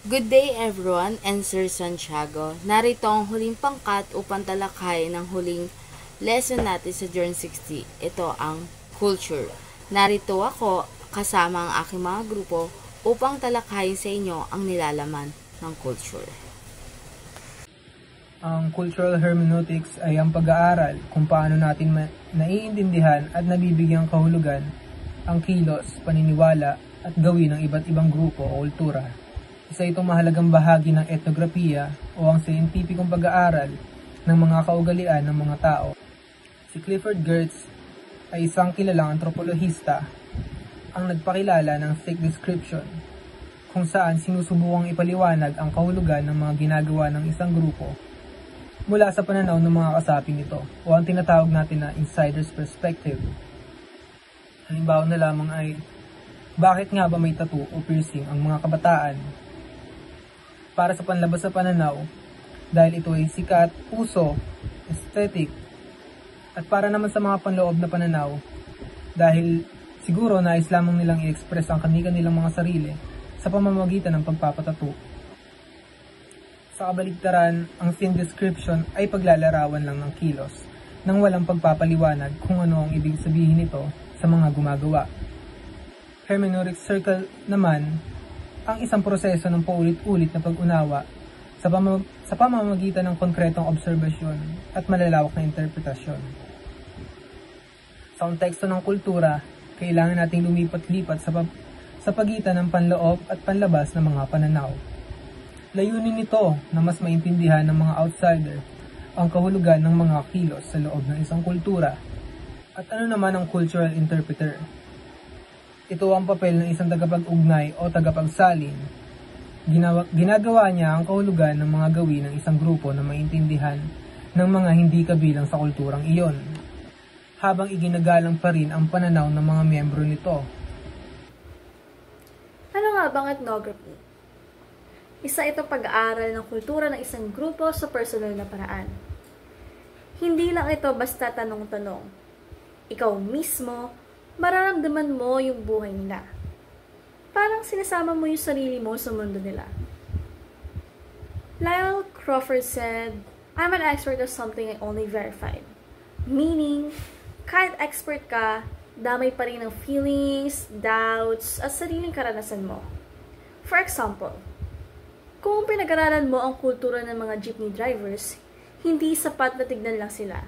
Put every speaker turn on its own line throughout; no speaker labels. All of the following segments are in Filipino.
Good day everyone, and Sir Santiago. Narito ang huling pangkat upang talakayin ng huling lesson natin sa Journey 60. Ito ang culture. Narito ako kasama ang aking mga grupo upang talakayin sa inyo ang nilalaman ng culture.
Ang cultural hermeneutics ay ang pag-aaral kung paano natin naiintindihan at nabibigyang kahulugan ang kilos, paniniwala at gawin ng iba't ibang grupo o kultura. Isa itong mahalagang bahagi ng etnografiya o ang siyentipikong pag-aaral ng mga kaugalian ng mga tao. Si Clifford Geertz ay isang kilalang antropolohista ang nagpakilala ng thick description kung saan sinusubukang ipaliwanag ang kahulugan ng mga ginagawa ng isang grupo mula sa pananaw ng mga kasaping ito o ang tinatawag natin na insider's perspective. Halimbawa na lamang ay, bakit nga ba may tattoo o piercing ang mga kabataan? Para sa panlabas sa pananaw, dahil ito ay sikat, uso, aesthetic, at para naman sa mga panloob na pananaw, dahil siguro nais lamang nilang i-express ang kanilang mga sarili sa pamamagitan ng pagpapatattoo. Sa kabaligtaran, ang thin description ay paglalarawan lang ng kilos nang walang pagpapaliwanag kung ano ang ibig sabihin nito sa mga gumagawa. Hermeneutic circle naman ang isang proseso ng paulit-ulit na pag-unawa sa pamamagitan ng konkretong obserbasyon at malalawak na interpretasyon. Sa konteksto ng kultura, kailangan nating lumipat-lipat sa pagitan ng panloob at panlabas ng mga pananaw. Layunin nito na mas maintindihan ng mga outsider ang kahulugan ng mga kilos sa loob ng isang kultura. At ano naman ang cultural interpreter? Ito ang papel ng isang tagapag-ugnay o tagapagsalin. Ginagawa niya ang kahulugan ng mga gawin ng isang grupo na maintindihan ng mga hindi kabilang sa kulturang iyon, habang iginagalang pa rin ang pananaw ng mga miyembro nito.
Ano nga bang ethnography? Isa itong pag-aaral ng kultura ng isang grupo sa personal na paraan. Hindi lang ito basta tanong-tanong. Ikaw mismo, mararamdaman mo yung buhay nila. Parang sinasama mo yung sarili mo sa mundo nila. Lyle Crawford said, "I'm an expert of something I only verified." Meaning, kahit expert ka, damay pa rin ng feelings, doubts, at sariling karanasan mo. For example, kung pinag-aralan mo ang kultura ng mga jeepney drivers, hindi sapat na tignan lang sila.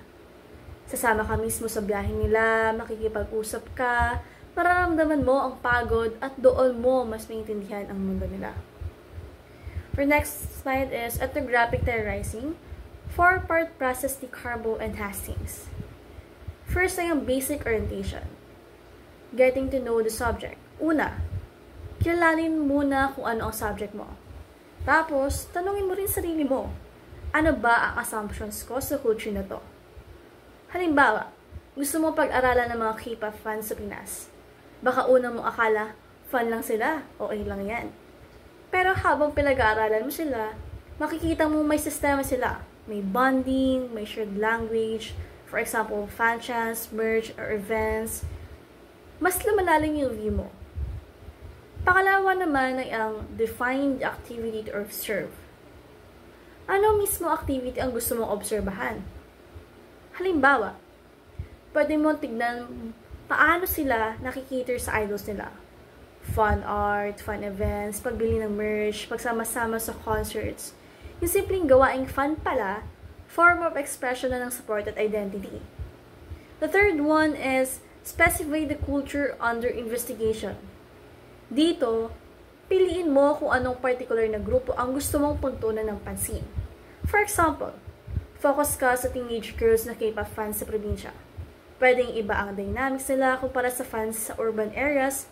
Sasama ka mismo sa biyahe nila, makikipag-usap ka, mararamdaman mo ang pagod at doon mo mas maintindihan ang mundo nila. For next slide is ethnographic terrorizing, 4-part process ni Carbo and Hastings. First ay ang basic orientation. Getting to know the subject. Una, kilalanin muna kung ano ang subject mo. Tapos, tanungin mo rin sarili mo, ano ba ang assumptions ko sa culture na to? Halimbawa, gusto mo pag-aralan ng mga K-pop fans sa Pinas. Baka una mong akala, fan lang sila, okay lang yan. Pero habang pinag-aaralan mo sila, makikita mo may sistema sila. May bonding, may shared language, for example, fan chants, merch, or events. Mas lumalalim yung view mo. Pangalawa naman ay ang define the activity to observe. Ano mismo activity ang gusto mong obserbahan? Halimbawa, pwede mo tignan paano sila nakikiter sa idols nila. Fun art, fun events, pagbili ng merch, pagsama-sama sa concerts. Yung simpleng gawaing fun pala, form of expression na ng support at identity. The third one is specify the culture under investigation. Dito, piliin mo kung anong particular na grupo ang gusto mong puntunan ng pansin. For example, focus ka sa teenage girls na K-pop fans sa probinsya. Pwedeng iba ang dynamics nila kumpara sa fans sa urban areas.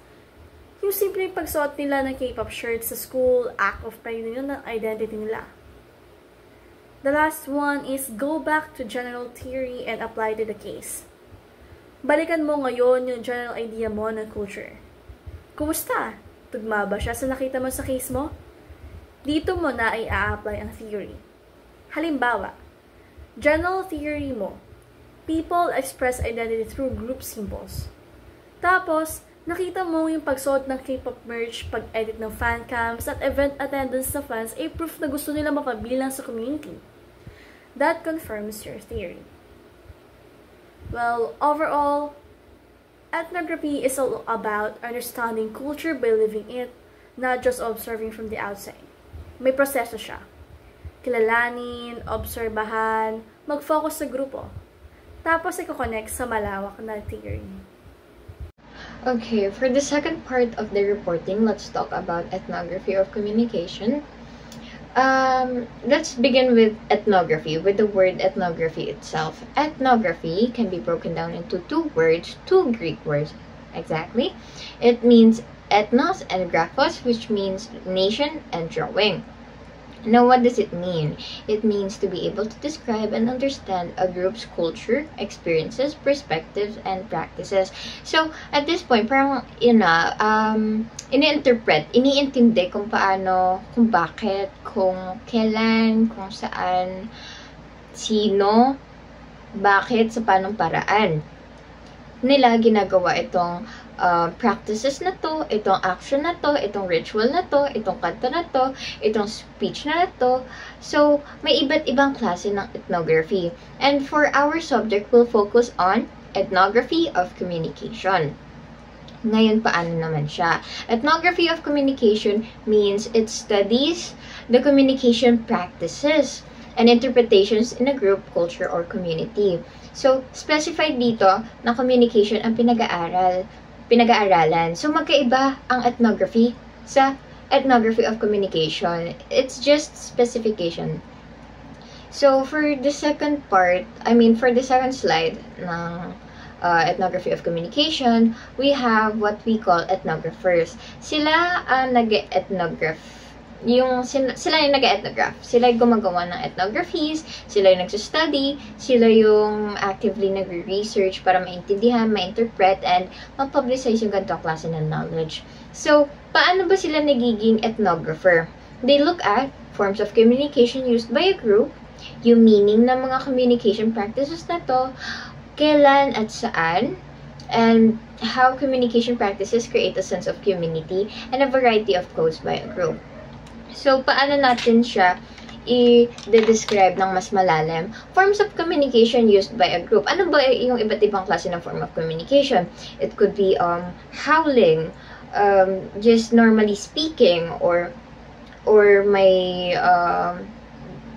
Yung simpleng pagsuot nila ng K-pop shirts sa school, act of pride nila ng identity nila. The last one is go back to general theory and apply to the case. Balikan mo ngayon yung general idea mo ng culture. Kumusta? Tugma ba siya sa nakita mo sa case mo? Dito mo na ay a-apply ang theory. Halimbawa, general theory mo, people express identity through group symbols. Tapos, Nakita mo yung pagsuot ng K-pop merch, pag-edit ng fan cams, at event attendance sa fans ay proof na gusto nila mapabilang sa community. That confirms your theory. Well, overall, ethnography is all about understanding culture by living it, not just observing from the outside. May proseso siya. Kilalanin, obserbahan, mag-focus sa grupo. Tapos i-connect sa malawak na theory.
Okay, for the second part of the reporting, let's talk about ethnography of communication. Let's begin with ethnography, with the word ethnography itself. Ethnography can be broken down into two Greek words, exactly. It means ethnos and graphos, which means nation and drawing. Now, what does it mean? It means to be able to describe and understand a group's culture, experiences, perspectives, and practices. So, at this point, parang, iniintindi kung paano, kung bakit, kung kailan, kung saan, sino, bakit, sa panong paraan nila ginagawa itong practices na to, itong action na to, itong ritual na to, itong kanta na to, itong speech na to. So, may iba't ibang klase ng ethnography. And for our subject, we'll focus on ethnography of communication. Ngayon, paano naman siya? Ethnography of communication means it studies the communication practices and interpretations in a group, culture, or community. So, specified dito na communication ang pinag-aaralan. So, magkaiba ang ethnography sa ethnography of communication. It's just specification. So, for the second slide ng ethnography of communication, we have what we call ethnographers. Sila ang nag-ethnograph. Sila yung nag-ethnograph. Sila yung gumagawa ng ethnographies, sila yung nagsustudy, sila yung actively nagre-research para maintindihan, ma-interpret, and ma-publicize yung ganitong klase ng knowledge. So, paano ba sila nagiging ethnographer? They look at forms of communication used by a group, yung meaning ng mga communication practices na to, kailan at saan, and how communication practices create a sense of community and a variety of codes by a group. So, paano natin siya i-describe ng mas malalim? Forms of communication used by a group. Ano ba yung iba't ibang klase ng form of communication? It could be howling, just normally speaking, or may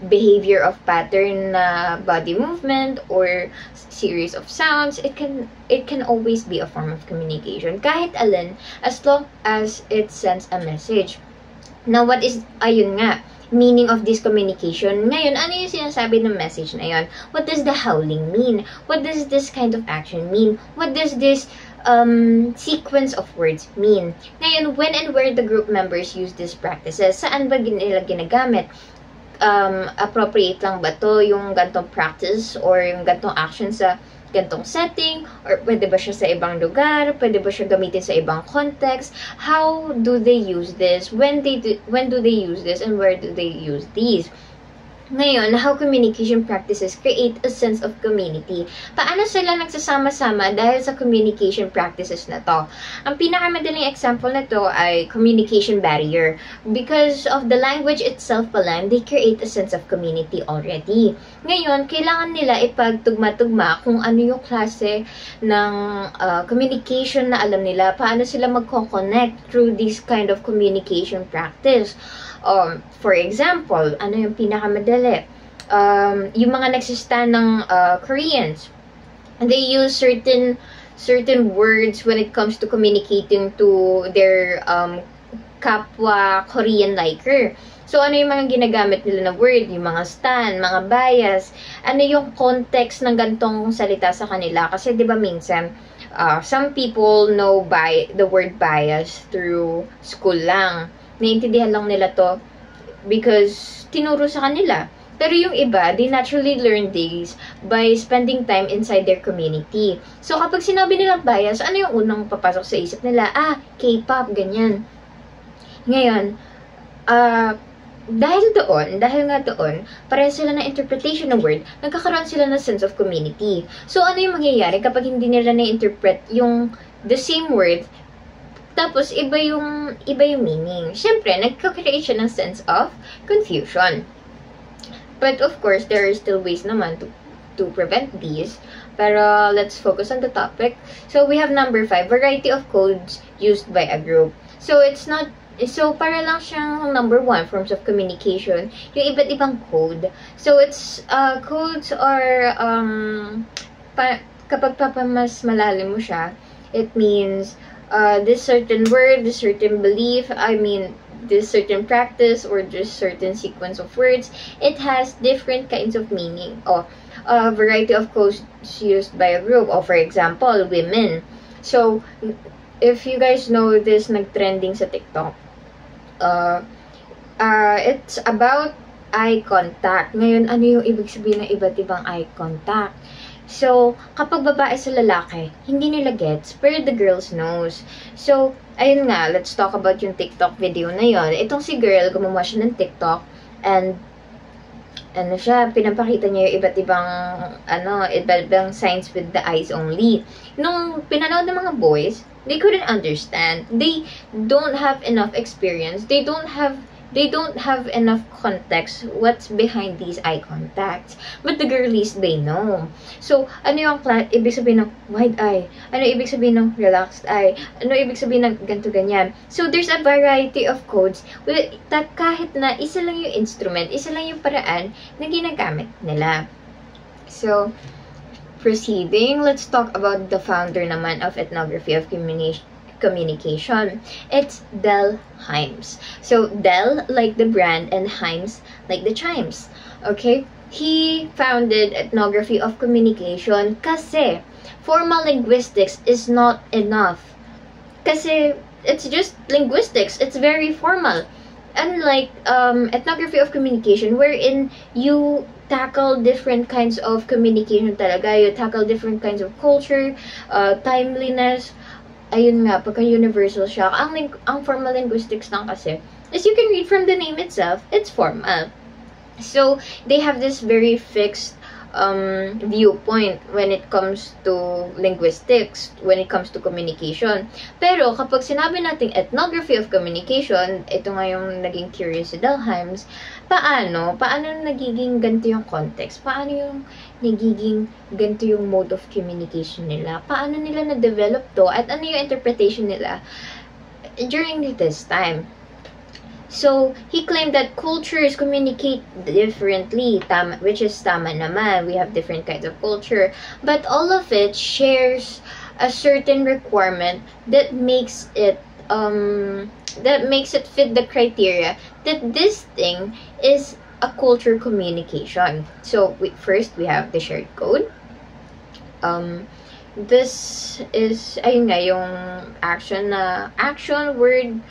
behavior of pattern na body movement or series of sounds. It can always be a form of communication. Kahit alin, as long as it sends a message. Now, ayun nga, meaning of this communication. Ngayon, ano yung sinasabi ng message na yun? What does the howling mean? What does this kind of action mean? What does this sequence of words mean? Ngayon, when and where the group members use these practices, saan ba nila ginagamit? Appropriate lang ba to yung gantong practice or yung gantong action sa gantong setting, or pwede ba siya sa ibang lugar, pwede ba siya gamitin sa ibang context? How do they use this? When do they use this, and where do they use these? Ngayon, how communication practices create a sense of community. Paano sila nagsasama-sama dahil sa communication practices na to? Ang pinakamadaling example na to ay communication barrier. Because of the language itself pala, they create a sense of community already. Ngayon, kailangan nila ipagtugma-tugma kung ano yung klase ng communication na alam nila, paano sila magko-connect through this kind of communication practice. For example, ano yung pinakamadali? Yung mga nagsistand ng Koreans, they use certain words when it comes to communicating to their kapwa Korean liker. So, ano yung mga ginagamit nila na word? Yung mga stan, mga bias. Ano yung context ng gantong salita sa kanila? Kasi, di ba minsan, some people know the word bias through school lang. Naiintindihan lang nila to because tinuro sa kanila. Pero yung iba, they naturally learn these by spending time inside their community. So, kapag sinabi nilang bias, ano yung unang papasok sa isip nila? K-pop, ganyan. Ngayon, dahil nga doon, pareho sila na interpretation ng word, nagkakaroon sila ng sense of community. So, ano yung mangyayari kapag hindi nila na-interpret yung the same word Tapos, iba yung meaning. Siyempre, nagkakreate siya ng sense of confusion. But of course, there are still ways naman to prevent these. Pero let's focus on the topic. So we have number 5, variety of codes used by a group. So para lang siyang number 1, forms of communication, yung iba't ibang code. So it's codes are kapag mas malalim mo siya, it means this certain word, this certain belief, this certain practice or this certain sequence of words, it has different kinds of meaning. A variety of codes used by a group. For example, women. So, if you guys know this, nag-trending sa TikTok. It's about eye contact. Ngayon, ano yung ibig sabihin ng iba't ibang eye contact? So, kapag babae sa lalaki, hindi nila gets, pero the girls knows. So, ayun nga, let's talk about yung TikTok video na yon. Itong si girl, gumawa siya ng TikTok, and pinapakita niya yung iba't ibang signs with the eyes only. Nung pinanood ng mga boys, they couldn't understand. They don't have enough experience. They don't have enough context what's behind these eye contacts. But the girlies, they know. So, ano yung ibig sabihin ng wide eye? Ano ibig sabihin ng relaxed eye? Ano ibig sabihin ng ganito ganyan? So, there's a variety of codes kahit na isa lang yung instrument, isa lang yung paraan na ginagamit nila. So, proceeding, let's talk about the founder naman of ethnography of communication. It's Del Hymes. So, Del, like the brand, and Hymes, like the chimes. Okay? He founded ethnography of communication kasi formal linguistics is not enough. Kasi it's just linguistics. It's very formal. Unlike ethnography of communication, wherein you tackle different kinds of communication talaga. You tackle different kinds of culture, timeliness. Ayun nga, pagka-universal siya. Ang formal linguistics lang kasi, as you can read from the name itself, it's formal. So, they have this very fixed viewpoint when it comes to linguistics, when it comes to communication. Pero, kapag sinabi nating ethnography of communication, ito nga yung naging curious si Del Hymes, paano nagiging ganito yung context? Paano yung nagiging ganito yung mode of communication nila? Paano nila na-develop to? At ano yung interpretation nila during this time? So, he claimed that cultures communicate differently, which is tama naman. We have different kinds of culture. But all of it shares a certain requirement that makes it fit the criteria that this thing is a culture communication. So, first, we have the shared code. This is, ayun nga, yung action, word,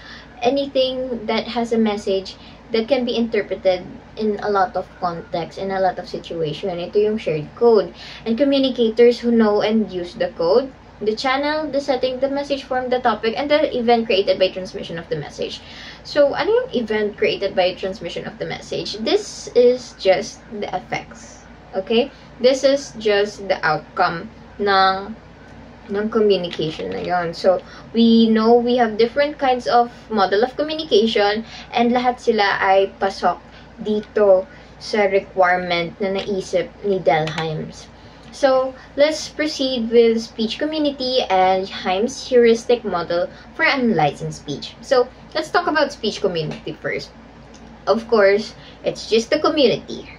anything that has a message that can be interpreted in a lot of context, in a lot of situation. Ito yung shared code. And communicators who know and use the code, the channel, the setting, the message form, the topic, and the event created by transmission of the message. So, ano yung event created by transmission of the message? This is just the effects. Okay? This is just the outcome ng communication na yon. So, we know we have different kinds of model of communication, and lahat sila ay pasok dito sa requirement na naisip ni Del Hymes. So, let's proceed with speech community and Hymes' heuristic model for analyzing speech. So, let's talk about speech community first. Of course, it's just the community.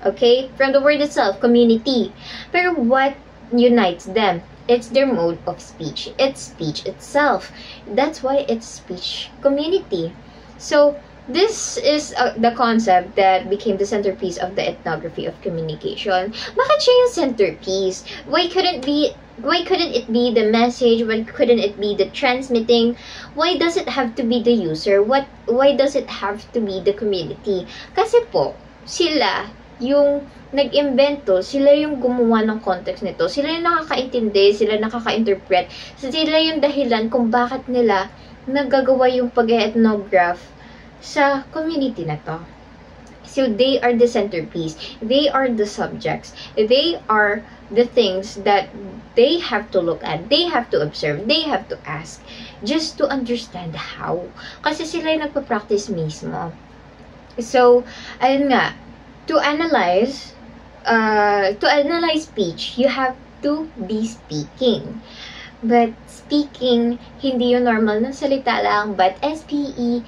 Okay? From the word itself, community. Pero what unites them? It's their mode of speech. It's speech itself. That's why it's speech community. So, this is the concept that became the centerpiece of the ethnography of communication. Bakit siya yung centerpiece? Why couldn't it be the message? Why couldn't it be the transmitting? Why does it have to be the user? Why does it have to be the community? Kasi po, sila yung nag-invento, sila yung gumawa ng context nito. Sila yung nakakaintindi, sila nakaka-interpret. Sila yung dahilan kung bakit nila nagagawa yung pag-ethnograph sa community na to. So, they are the centerpiece. They are the subjects. They are the things that they have to look at, they have to observe, they have to ask, just to understand how. Kasi sila yung nagpa-practice mismo. So, ayun nga, to analyze speech, you have to be speaking. But speaking, hindi yung normal ng salita lang, but S-P-E-A-K-I-N-G.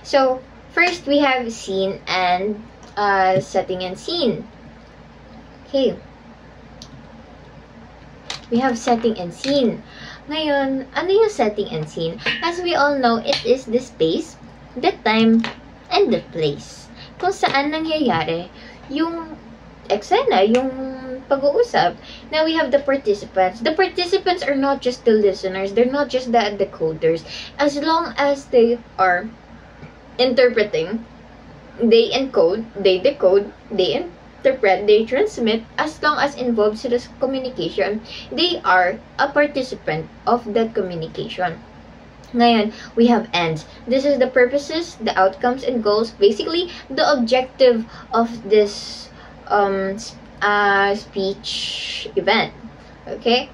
So, first we have scene and setting and scene. Okay. We have setting and scene. Ngayon, ano yung setting and scene? As we all know, it is the space, the time, and the place. Kung saan nangyayari yung eksena, yung pag-uusap. Now we have the participants. The participants are not just the listeners. They're not just the decoders. As long as they are interpreting, they encode, they decode, they interpret, they transmit, as long as involved sila sa communication, they are a participant of that communication. Ngayon, we have ends. This is the purposes, the outcomes, and goals. Basically, the objective of this speech event. Okay?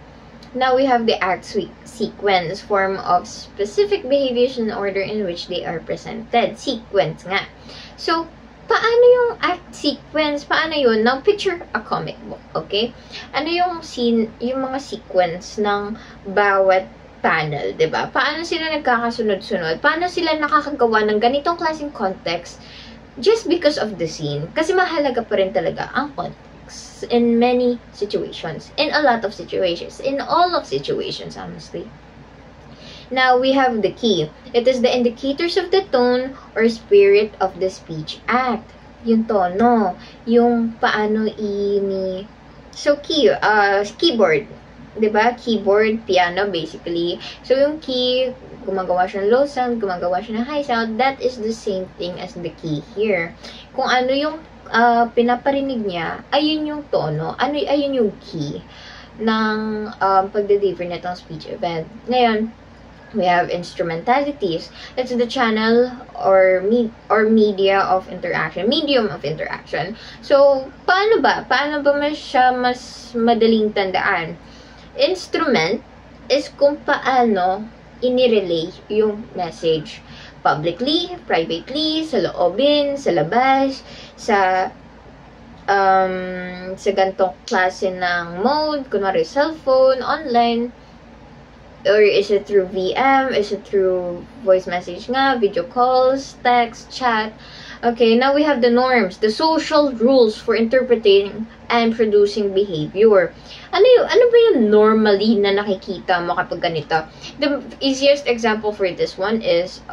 Now we have the act sequence, form of specific behaviors in order in which they are presented. Sequence nga. So, paano yung act sequence? Paano yun? Now, picture a comic book. Okay? Ano yung scene, yung mga sequence ng bawat panel, diba? Paano sila nagkakasunod-sunod? Paano sila nakakagawa ng ganitong klaseng context just because of the scene? Kasi mahalaga pa rin talaga ang context in many situations. In a lot of situations. In all of situations, honestly. Now, we have the key. It is the indicators of the tone or spirit of the speech act. Yung tono. Yung paano ini... So, key. Keyboard. Diba? Keyboard, piano, basically. So, yung key, gumagawa siya ng low sound, gumagawa siya ng high sound. That is the same thing as the key here. Kung ano yung pinaparinig niya, ayun yung tono. Ayun yung key ng pagde-deliver nitong speech event. Ngayon, we have instrumentalities. It's the channel or media of interaction, medium of interaction. So, paano ba? Paano ba siya mas madaling tandaan? Instrument is kung paano inirelay yung message. Publicly, privately, sa loobin, sa labas, sa gantong klase ng mode, kunwari cellphone, online, or is it through VM, is it through voice message nga, video calls, text, chat. Okay, now we have the norms, the social rules for interpreting and producing behavior. Ano ba yung normally na nakikita mo kapag ganito? The easiest example for this one is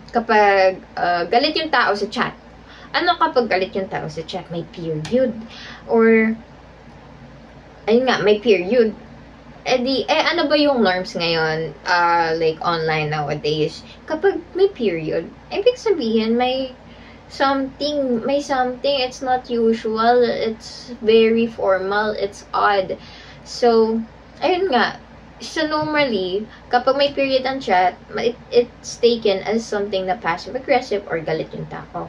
kapag galit yung tao sa chat. Ano kapag galit yung tao sa chat? May period. Or, ayun nga, may period. Ano ba yung norms ngayon, like online nowadays? Kapag may period, ibig sabihin, may something, it's not usual, it's very formal, it's odd. So, ayun nga, so normally, kapag may period ang chat, it's taken as something na passive-aggressive or galit yung tao.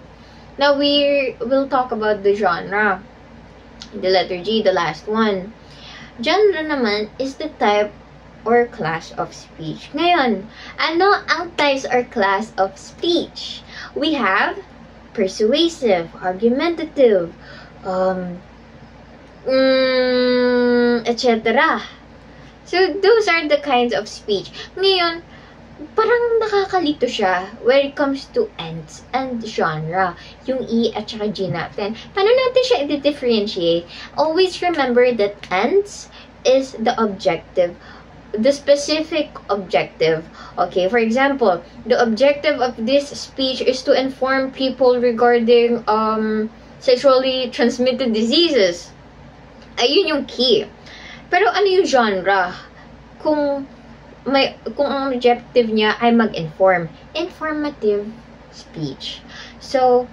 Now, we will talk about the genre. The letter G, the last one. Genre naman is the type or class of speech. Ngayon, ano ang types or class of speech? We have persuasive, argumentative, etc. So, those are the kinds of speech. Ngayon, parang nakakalito siya when it comes to ends and genre. Yung E at saka G natin. Paano natin siya i-differentiate? Always remember that ends is the objective, the specific objective. Okay, for example, the objective of this speech is to inform people regarding sexually transmitted diseases. Ayun yung key. Pero ano yung genre? Kung ang objective niya ay mag-inform. Informative speech. So,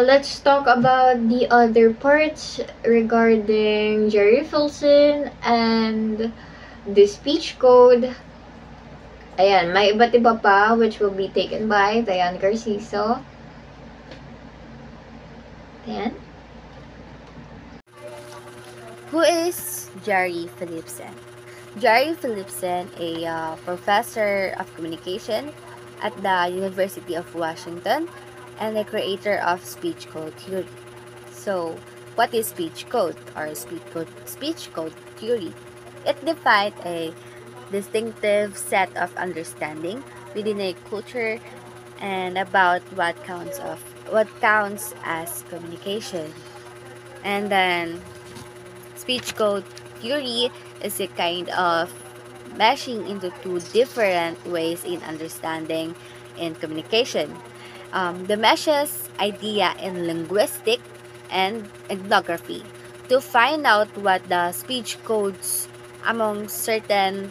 let's talk about the other parts regarding Jerry Filson and the speech code. Ayan, may iba't iba pa which will be taken by Diane Garciso. Ayan.
Who is Jerry Philipson? Jerry Philipson, a professor of communication at the University of Washington and the creator of speech code theory. So, what is speech code or speech code theory? It defines a distinctive set of understanding within a culture and about what counts as communication. And then speech code theory is a kind of meshing into two different ways in understanding and communication. The meshes idea in linguistic and ethnography to find out what the speech codes among certain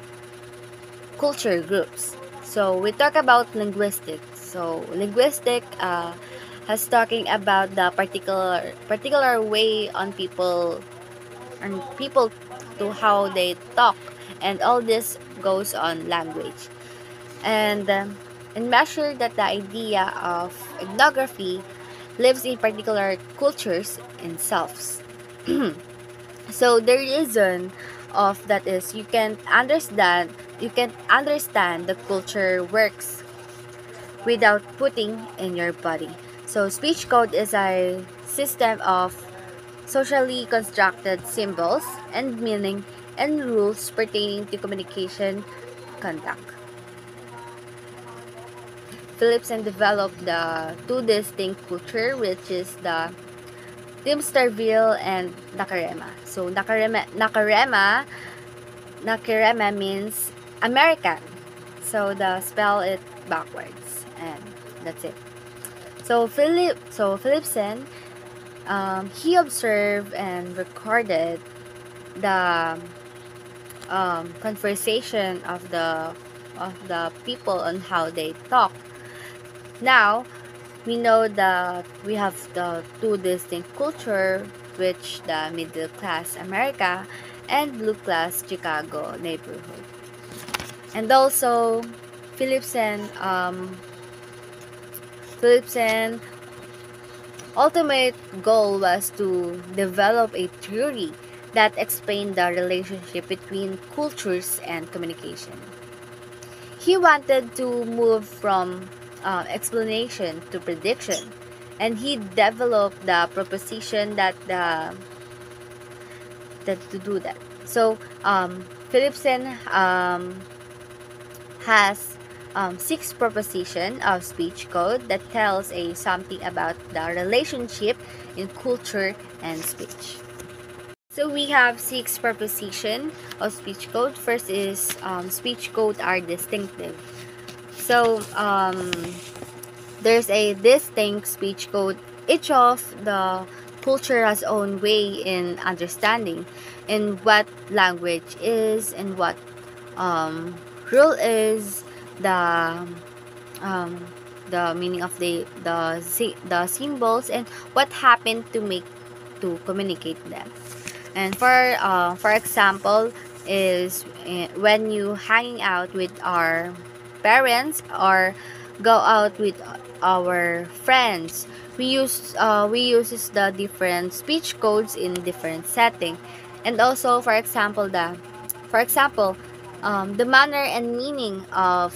culture groups. So we talk about linguistics. So linguistic has talking about the particular way on people to how they talk, and all this goes on language. And measure that the idea of ethnography lives in particular cultures and selves. So the reason of that is you can understand the culture works without putting in your body. So speech code is a system of socially constructed symbols and meaning and rules pertaining to communication conduct. Philipson developed the two distinct culture, which is the Timsterville and Nakarema. So Nakarema means American. So the spell it backwards, and that's it. So Philipson, he observed and recorded the conversation of the people on how they talk. Now we know that we have the two distinct culture, which the middle class America and blue class Chicago neighborhood. And also Philipson ultimate goal was to develop a theory that explained the relationship between cultures and communication. He wanted to move from explanation to prediction, and he developed the proposition that to do that. So Philipson has 6 proposition of speech code that tells something about the relationship in culture and speech. So we have 6 proposition of speech code. First is speech code are distinctive. So there's a distinct speech code. Each of the culture has own way in understanding in what language is and what rule is, the meaning of the symbols, and what happened to communicate them. And for example is when you hanging out with our parents or go out with our friends, we uses the different speech codes in different setting. And also for example the manner and meaning of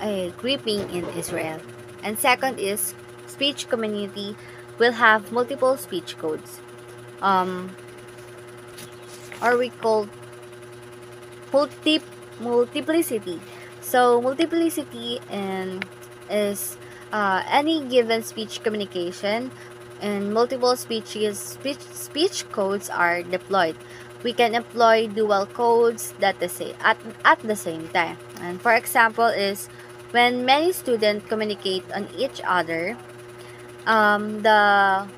a greeting in Israel. And second is speech community will have multiple speech codes, or we call multiplicity. So multiplicity is any given speech communication, and multiple speech codes are deployed. We can employ dual codes that at the same time. And for example is when many students communicate on each other,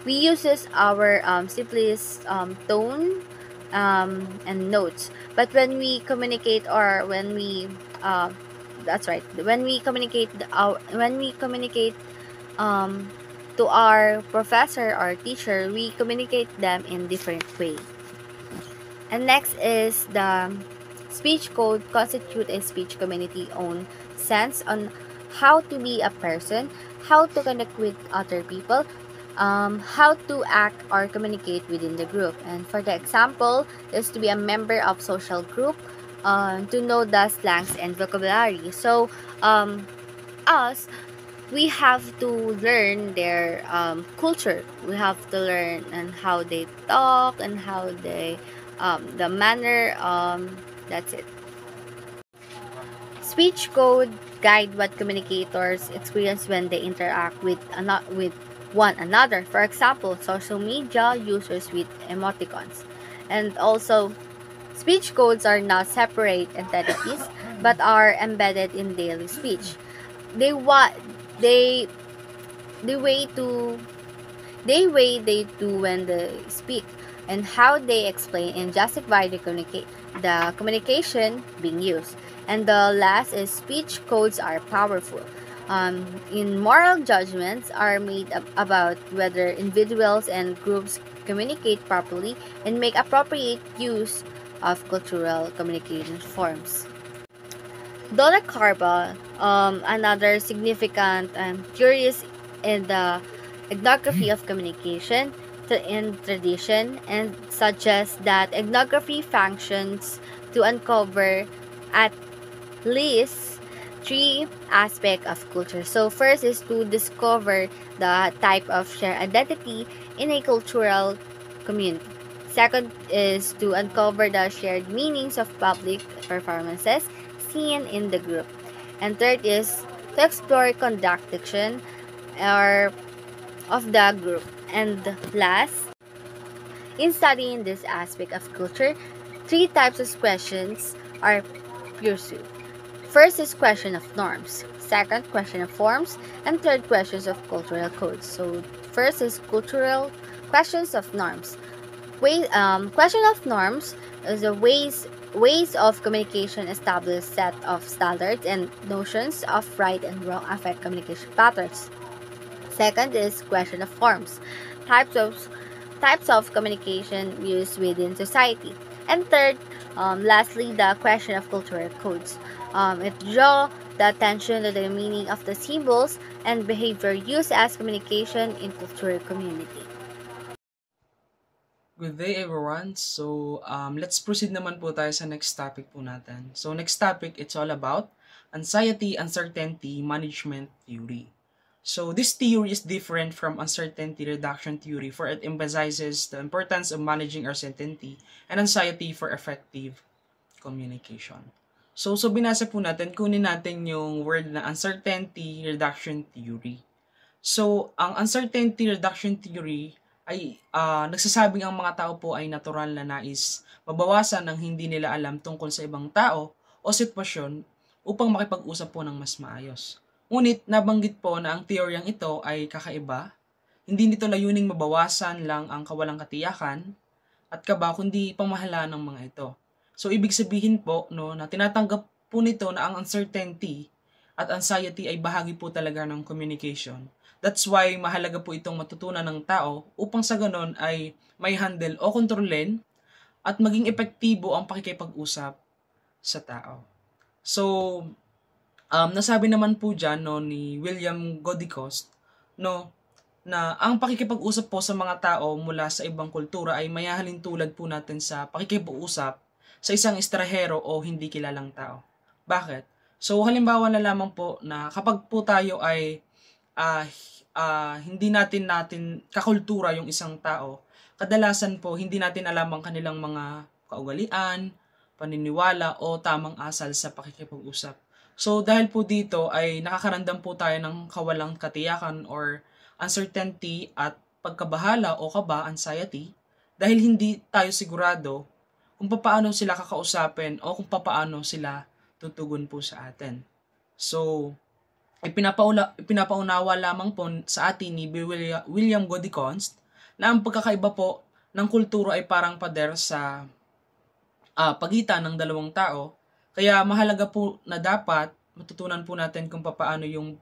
we uses our simplest tone and notes. But when we communicate to our professor or teacher, we communicate them in different way. And next is the speech code constitute a speech community own sense on how to be a person, how to connect with other people, how to act or communicate within the group. And for the example is to be a member of social group, to know the slangs and vocabulary. So us, we have to learn their culture. We have to learn and how they talk and how they the manner. That's it. Speech code guide what communicators experience when they interact with one another. For example, social media users with emoticons. And also, speech codes are not separate entities but are embedded in daily speech. They wa- they the way to they do when they speak and how they explain and justify the communication being used. And the last is speech codes are powerful. In moral judgments are made about whether individuals and groups communicate properly and make appropriate use of cultural communication forms. Donna Carba, another significant theorist in the ethnography of communication in tradition, and suggests that ethnography functions to uncover at least three aspects of culture. So first is to discover the type of shared identity in a cultural community. Second is to uncover the shared meanings of public performances seen in the group. And third is to explore conduct diction or of the group. And last, in studying this aspect of culture, three types of questions are pursued. First is question of norms, second question of forms, and third questions of cultural codes. So first is cultural questions of norms. Question of norms is the ways of communication establish set of standards and notions of right and wrong affect communication patterns. Second is question of forms, types of communication used within society. And third, lastly, the question of cultural codes. It draw the attention to the meaning of the symbols and behavior used as communication in cultural community.
Good day everyone. So, let's proceed naman po tayo sa next topic po natin. So, next topic, it's all about anxiety, uncertainty, management theory. So, this theory is different from uncertainty reduction theory for it emphasizes the importance of managing uncertainty and anxiety for effective communication. So binasa po natin, kunin natin yung word na uncertainty reduction theory. So, ang uncertainty reduction theory ay nagsasabing ang mga tao po ay natural na nais mabawasan ang hindi nila alam tungkol sa ibang tao o sitwasyon upang makipag-usap po ng mas maayos. Ngunit nabanggit po na ang teoryang ito ay kakaiba. Hindi nito layuning mabawasan lang ang kawalang katiyakan at kaba kundi pamahalaan ng mga ito. So ibig sabihin po na tinatanggap po nito na ang uncertainty at anxiety ay bahagi po talaga ng communication. That's why mahalaga po itong matutunan ng tao upang sa ganon ay may handle o kontrolin at maging epektibo ang pakikipag-usap sa tao. So, nasabi naman po dyan ni William Godicost na ang pakikipag-usap po sa mga tao mula sa ibang kultura ay mayahalin tulad po natin sa pakikipag-usap sa isang estrahero o hindi kilalang tao. Bakit? So halimbawa na lamang po na kapag po tayo ay hindi natin kakultura yung isang tao, kadalasan po hindi natin alam ang kanilang mga kaugalian, paniniwala o tamang asal sa pakikipag-usap. So dahil po dito ay nakakaramdam po tayo ng kawalang katiyakan or uncertainty at pagkabahala o kaba, anxiety, dahil hindi tayo sigurado kung paano sila kakausapin o kung paano sila tutugon po sa atin. So, ipinapaunawa lamang po sa atin ni William Godicost na ang pagkakaiba po ng kultura ay parang pader sa pagitan ng dalawang tao. Kaya mahalaga po na dapat matutunan po natin kung paano yung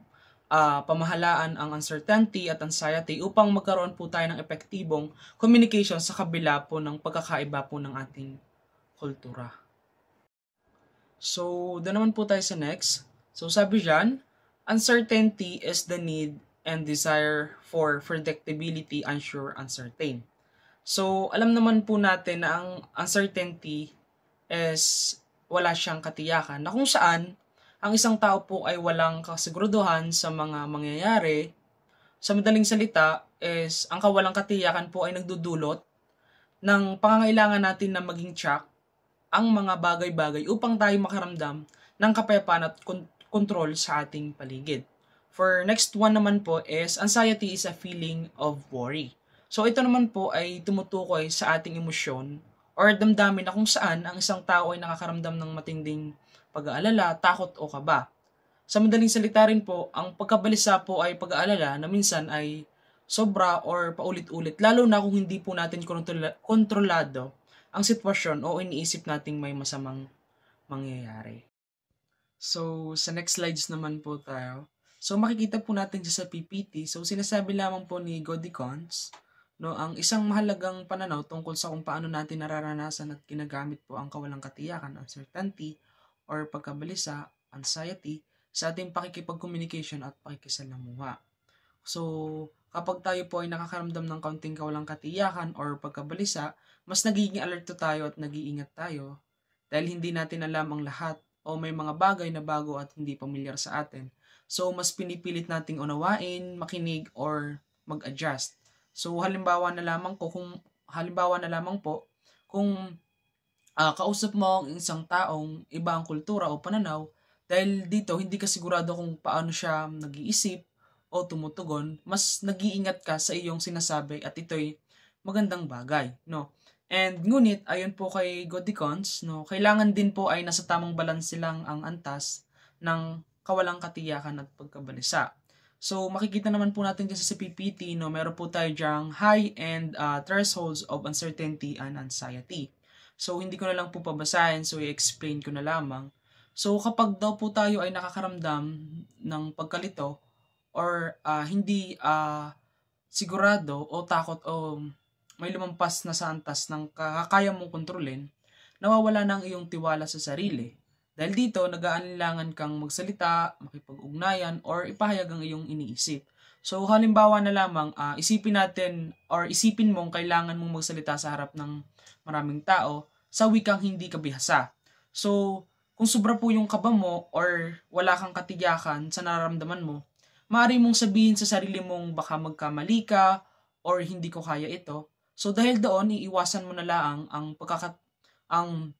pamahalaan ang uncertainty at anxiety upang magkaroon po tayo ng epektibong communication sa kabila po ng pagkakaiba po ng ating kultura. So, doon naman po tayo sa next. So, sabi dyan, uncertainty is the need and desire for predictability, unsure, uncertain. So, alam naman po natin na ang uncertainty is wala siyang katiyakan, na kung saan ang isang tao po ay walang kasiguraduhan sa mga mangyayari. Sa madaling salita is ang kawalang katiyakan po ay nagdudulot ng pangangailangan natin na maging check ang mga bagay-bagay upang tayo makaramdam ng kapayapaan at control sa ating paligid. For next one naman po is anxiety is a feeling of worry. So ito naman po ay tumutukoy sa ating emosyon or damdamin na kung saan ang isang tao ay nakakaramdam ng matinding pag-aalala, takot o kaba. Sa madaling salita rin po, ang pagkabalisa po ay pag-aalala na minsan ay sobra or paulit-ulit, lalo na kung hindi po natin kontrolado ang sitwasyon o iniisip nating may masamang mangyayari. So, sa next slides naman po tayo. So, makikita po natin sa PPT. So, sinasabi lamang po ni Godicons, no, ang isang mahalagang pananaw tungkol sa kung paano natin nararanasan at ginagamit po ang kawalang katiyakan, uncertainty, or pagkabalisa, anxiety, sa ating pakikipag-communication at pakikisalamuha. So, kapag tayo po ay nakakaramdam ng kaunting kawalang katiyakan or pagkabalisa, mas nagiging alerto tayo at nag-iingat tayo dahil hindi natin alam ang lahat o may mga bagay na bago at hindi pamilyar sa atin. So, mas pinipilit nating unawain, makinig, or mag-adjust. So, halimbawa na lamang po, kung kausap mo ang isang taong iba ang kultura o pananaw, dahil dito hindi ka sigurado kung paano siya nag-iisip o tumutugon, mas nag-iingat ka sa iyong sinasabi at ito'y magandang bagay, no? And ngunit, ayon po kay Godicons, no, kailangan din po ay nasa tamang balanse lang ang antas ng kawalang katiyakan at pagkabalisa. So, makikita naman po natin dyan sa PPT, no, meron po tayo dyang high and thresholds of uncertainty and anxiety. So, hindi ko na lang po pabasahin, so i-explain ko na lamang. So, kapag daw po tayo ay nakakaramdam ng pagkalito or hindi sigurado o takot o may lumampas na sa antas ng kaya mong kontrolin, nawawala na ang iyong tiwala sa sarili. Dahil dito, nag-aalinlangan kang magsalita, makipag-ugnayan, or ipahayag ang iyong iniisip. So, halimbawa na lamang, isipin mong kailangan mong magsalita sa harap ng maraming tao sa wikang hindi ka bihasa. So, kung sobra po yung kaba mo or wala kang katiyakan sa nararamdaman mo, maaari mong sabihin sa sarili mong baka magkamali ka or hindi ko kaya ito. So, dahil doon, iiwasan mo na lang ang pagkakataon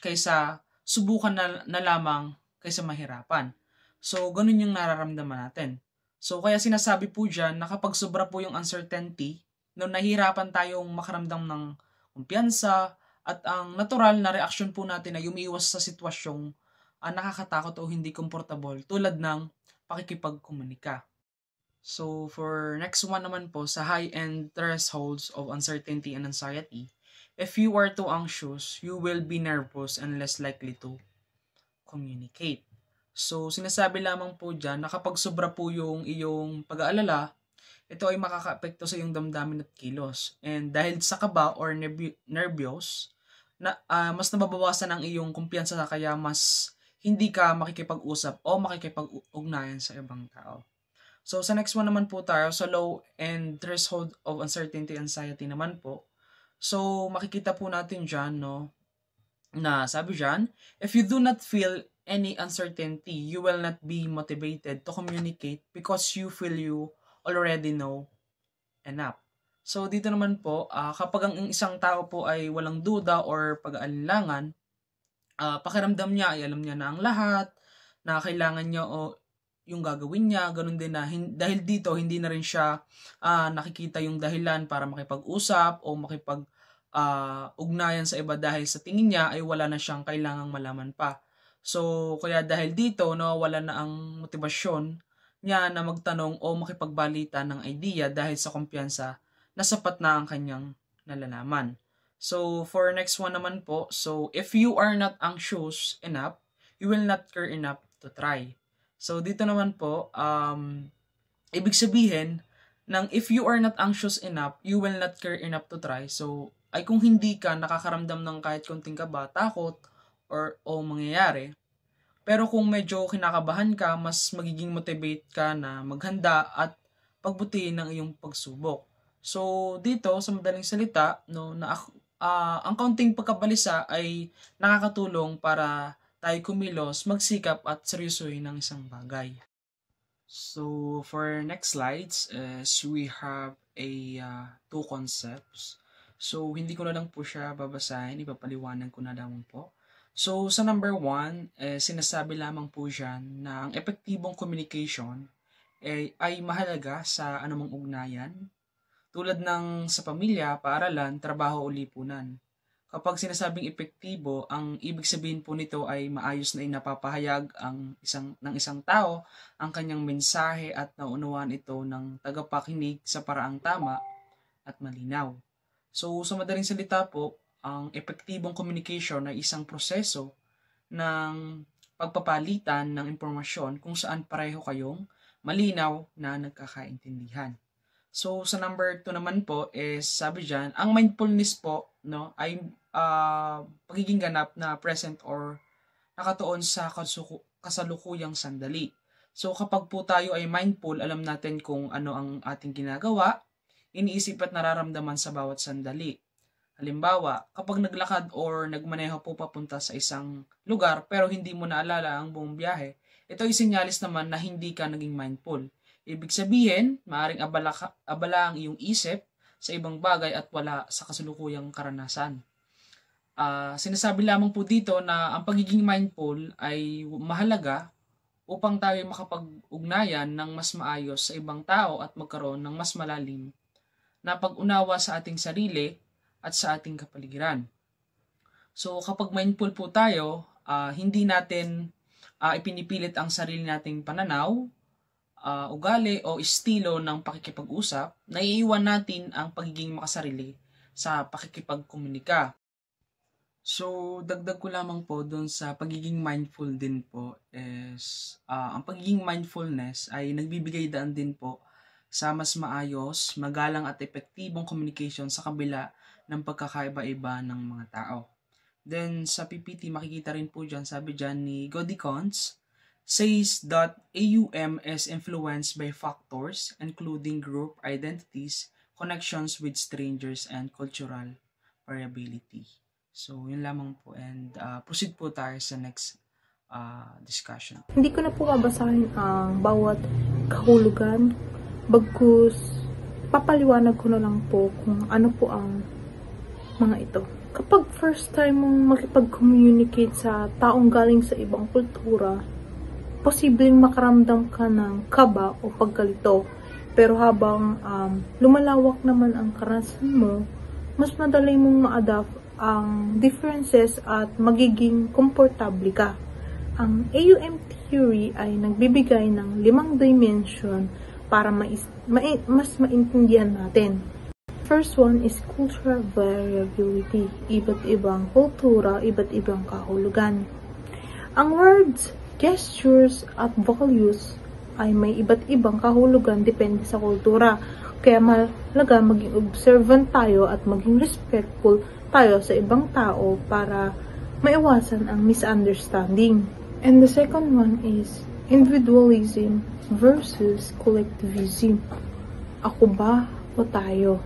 kaysa subukan na lamang kaysa mahirapan. So, ganun yung nararamdaman natin. So, kaya sinasabi po dyan na kapag sobra po yung uncertainty, no, nahihirapan tayong makaramdam ng kumpiyansa at ang natural na reaksyon po natin ay umiiwas sa sitwasyong nakakatakot o hindi comfortable tulad ng pakikipagkomunika. So, for next one naman po, sa high-end thresholds of uncertainty and anxiety, if you are too anxious, you will be nervous and less likely to communicate. So, sinasabi lamang po dyan na kapag sobra po yung iyong pag-aalala, ito ay makaka-apekto sa iyong damdamin at kilos. And dahil sa kaba or nervyos, mas nababawasan ang iyong kumpiyansa kaya mas hindi ka makikipag-usap o makikipag-ugnayan sa ibang tao. So, sa next one naman po tayo, sa low and threshold of uncertainty anxiety naman po. So, makikita po natin dyan, no, na sabi dyan, if you do not feel any uncertainty, you will not be motivated to communicate because you feel you already know enough. So, dito naman po, kapag ang isang tao po ay walang duda or pag-aalinlangan, pakiramdam niya ay alam niya na ang lahat, na kailangan niya o yung gagawin niya, ganun din na dahil dito hindi na rin siya nakikita yung dahilan para makipag-usap o ugnayan sa iba dahil sa tingin niya ay wala na siyang kailangang malaman pa. So, kaya dahil dito, nawawala na ang motibasyon niya na magtanong o makipagbalita ng idea dahil sa kumpiyansa na sapat na ang kanyang nalalaman. So, for next one naman po, so if you are not anxious enough, you will not care enough to try. So, dito naman po, ibig sabihin ng if you are not anxious enough, you will not care enough to try. So, ay kung hindi ka nakakaramdam ng kahit konting kaba, takot, o mangyayari, Pero kung medyo kinakabahan ka, mas magiging motivate ka na maghanda at pagbutihin ng iyong pagsubok. So, dito, sa madaling salita, no, ang kaunting pagkabalisa ay nakakatulong para tayo kumilos, magsikap at seryosohin ng isang bagay. So, for next slides, we have two concepts. So, hindi ko na lang po siya babasahin, ipapaliwanag ko na lang po. So, sa number 1, sinasabi lamang po dyan na ang epektibong communication ay mahalaga sa anumang ugnayan, tulad ng sa pamilya, paaralan, trabaho o lipunan. Kapag sinasabing epektibo, ang ibig sabihin po nito ay maayos na inapapahayag ng isang tao ang kanyang mensahe at naunawaan ito ng tagapakinig sa paraang tama at malinaw. So, sa madaling salita po, ang epektibong communication ay isang proseso ng pagpapalitan ng impormasyon kung saan pareho kayong malinaw na nagkakaintindihan. So, sa number 2 naman po is, sabi dyan, ang mindfulness po, no, ay pagiging ganap na present or nakatuon sa kasalukuyang sandali. So, kapag po tayo ay mindful, alam natin kung ano ang ating ginagawa, iniisip at nararamdaman sa bawat sandali. Halimbawa, kapag naglakad or nagmaneho po papunta sa isang lugar pero hindi mo naalala ang buong biyahe, ito ay sinyalis naman na hindi ka naging mindful. Ibig sabihin, maaaring abala ang iyong isip sa ibang bagay at wala sa kasalukuyang karanasan. Sinasabi lamang po dito na ang pagiging mindful ay mahalaga upang tayo makapag-ugnayan ng mas maayos sa ibang tao at magkaroon ng mas malalim na pag-unawa sa ating sarili at sa ating kapaligiran. So kapag mindful po tayo, hindi natin ipinipilit ang sarili nating pananaw, ugali o estilo ng pakikipag-usap, naiiwan natin ang pagiging makasarili sa pakikipagkomunika. So, dagdag ko lamang po doon sa pagiging mindful din po is, ang pagiging mindfulness ay nagbibigay daan din po sa mas maayos, magalang at epektibong communication sa kabila ng pagkakaiba-iba ng mga tao. Then, sa PPT, makikita rin po dyan, sabi dyan ni Godicons, says that AUM is influenced by factors including group identities, connections with strangers, and cultural variability. So, yun lamang po. And proceed po tayo sa next discussion.
Hindi ko na po babasahin ang bawat kahulugan, bagkus papaliwanag ko na lang po kung ano po ang mga ito. Kapag first time mong makipag-communicate sa taong galing sa ibang kultura, posibleng makaramdam ka ng kaba o pagkalito. Pero habang lumalawak naman ang karanasan mo, mas madali mong ma-adapt ang differences at magiging komportable ka. Ang AUM theory ay nagbibigay ng 5 dimension para mas maintindihan natin. First one is cultural variability. Iba't ibang kultura, iba't ibang kahulugan. Ang words, gestures, at values ay may iba't ibang kahulugan depende sa kultura. Kaya mahalaga maging observant tayo at maging respectful tayo sa ibang tao para maiwasan ang misunderstanding. And the second one is individualism versus collectivism. Ako ba o tayo?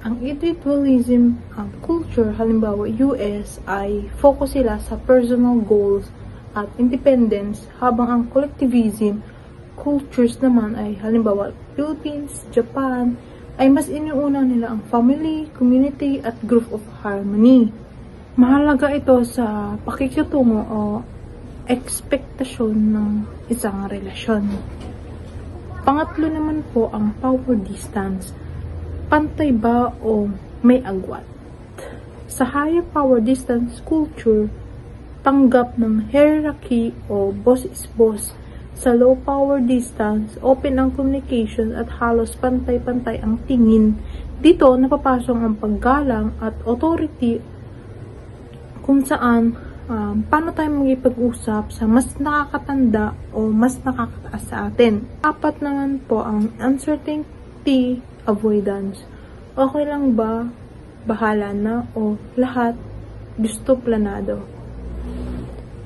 Ang individualism culture, halimbawa US, ay focus sila sa personal goals at independence, habang ang collectivism cultures naman ay halimbawa Philippines, Japan, ay mas iniuna nila ang family, community, at group of harmony. Mahalaga ito sa pakikitungo o ekspektasyon ng isang relasyon. Pangatlo naman po ang power distance. Pantay ba o may agwat? Sa higher power distance culture, tanggap ng hierarchy o boss is boss. Sa low power distance, open ang communication at halos pantay-pantay ang tingin. Dito, napapasok ang paggalang at authority kung saan paano tayo magipag-usap sa mas nakakatanda o mas nakakataas sa atin. 4 naman po ang uncertainty avoidance. Okay lang ba? Bahala na o lahat gusto planado.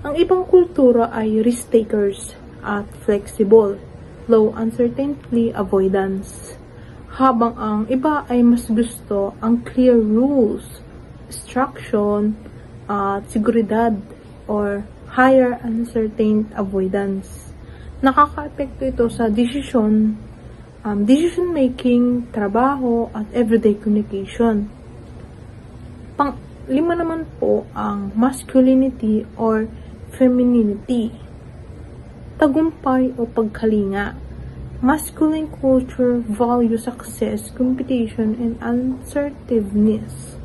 Ang ibang kultura ay risk-takers at flexible, low uncertainty avoidance. Habang ang iba ay mas gusto ang clear rules, structure, at seguridad or higher uncertain avoidance. Nakaka-epekto ito sa decision making, trabaho, at everyday communication. Lima naman po ang masculinity or femininity. Tagumpay o pagkalinga. Masculine culture values success, competition, and assertiveness.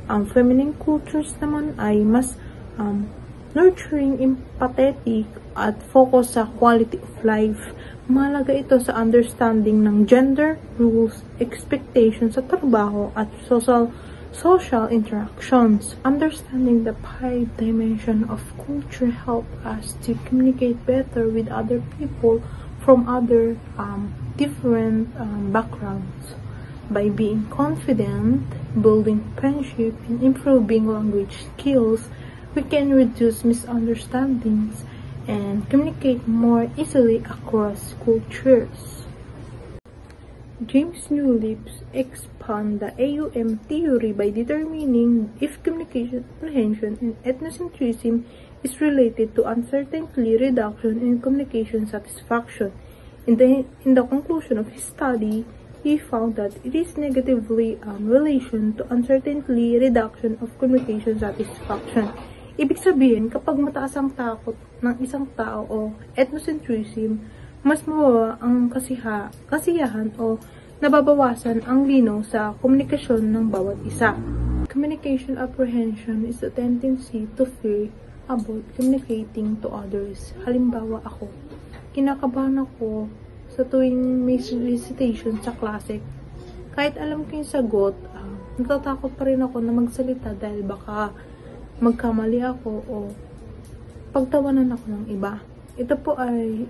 Ang feminine cultures naman ay mas nurturing, empathetic, at focus sa quality of life. Mahalaga ito sa understanding ng gender, rules, expectations sa trabaho, at social interactions. Understanding the 5 dimension of culture help us to communicate better with other people from other different backgrounds. By being confident, building friendship, and improving language skills, we can reduce misunderstandings and communicate more easily across cultures. James Newlips expand the AUM theory by determining if communication apprehension and ethnocentrism is related to uncertainty reduction and communication satisfaction. In the conclusion of his study, he found that it is negatively relation to uncertainty reduction of communication satisfaction. Ibig sabihin, kapag mataas ang takot ng isang tao o ethnocentrism, mas mababa ang kasiyahan o nababawasan ang linaw sa komunikasyon ng bawat isa. Communication apprehension is a tendency to fear about communicating to others. Halimbawa ako, kinakabahan ako sa tuwing may recitation sa klase. Kahit alam ko yung sagot, natatakot pa rin ako na magsalita dahil baka magkamali ako o pagtawanan ako ng iba. Ito po ay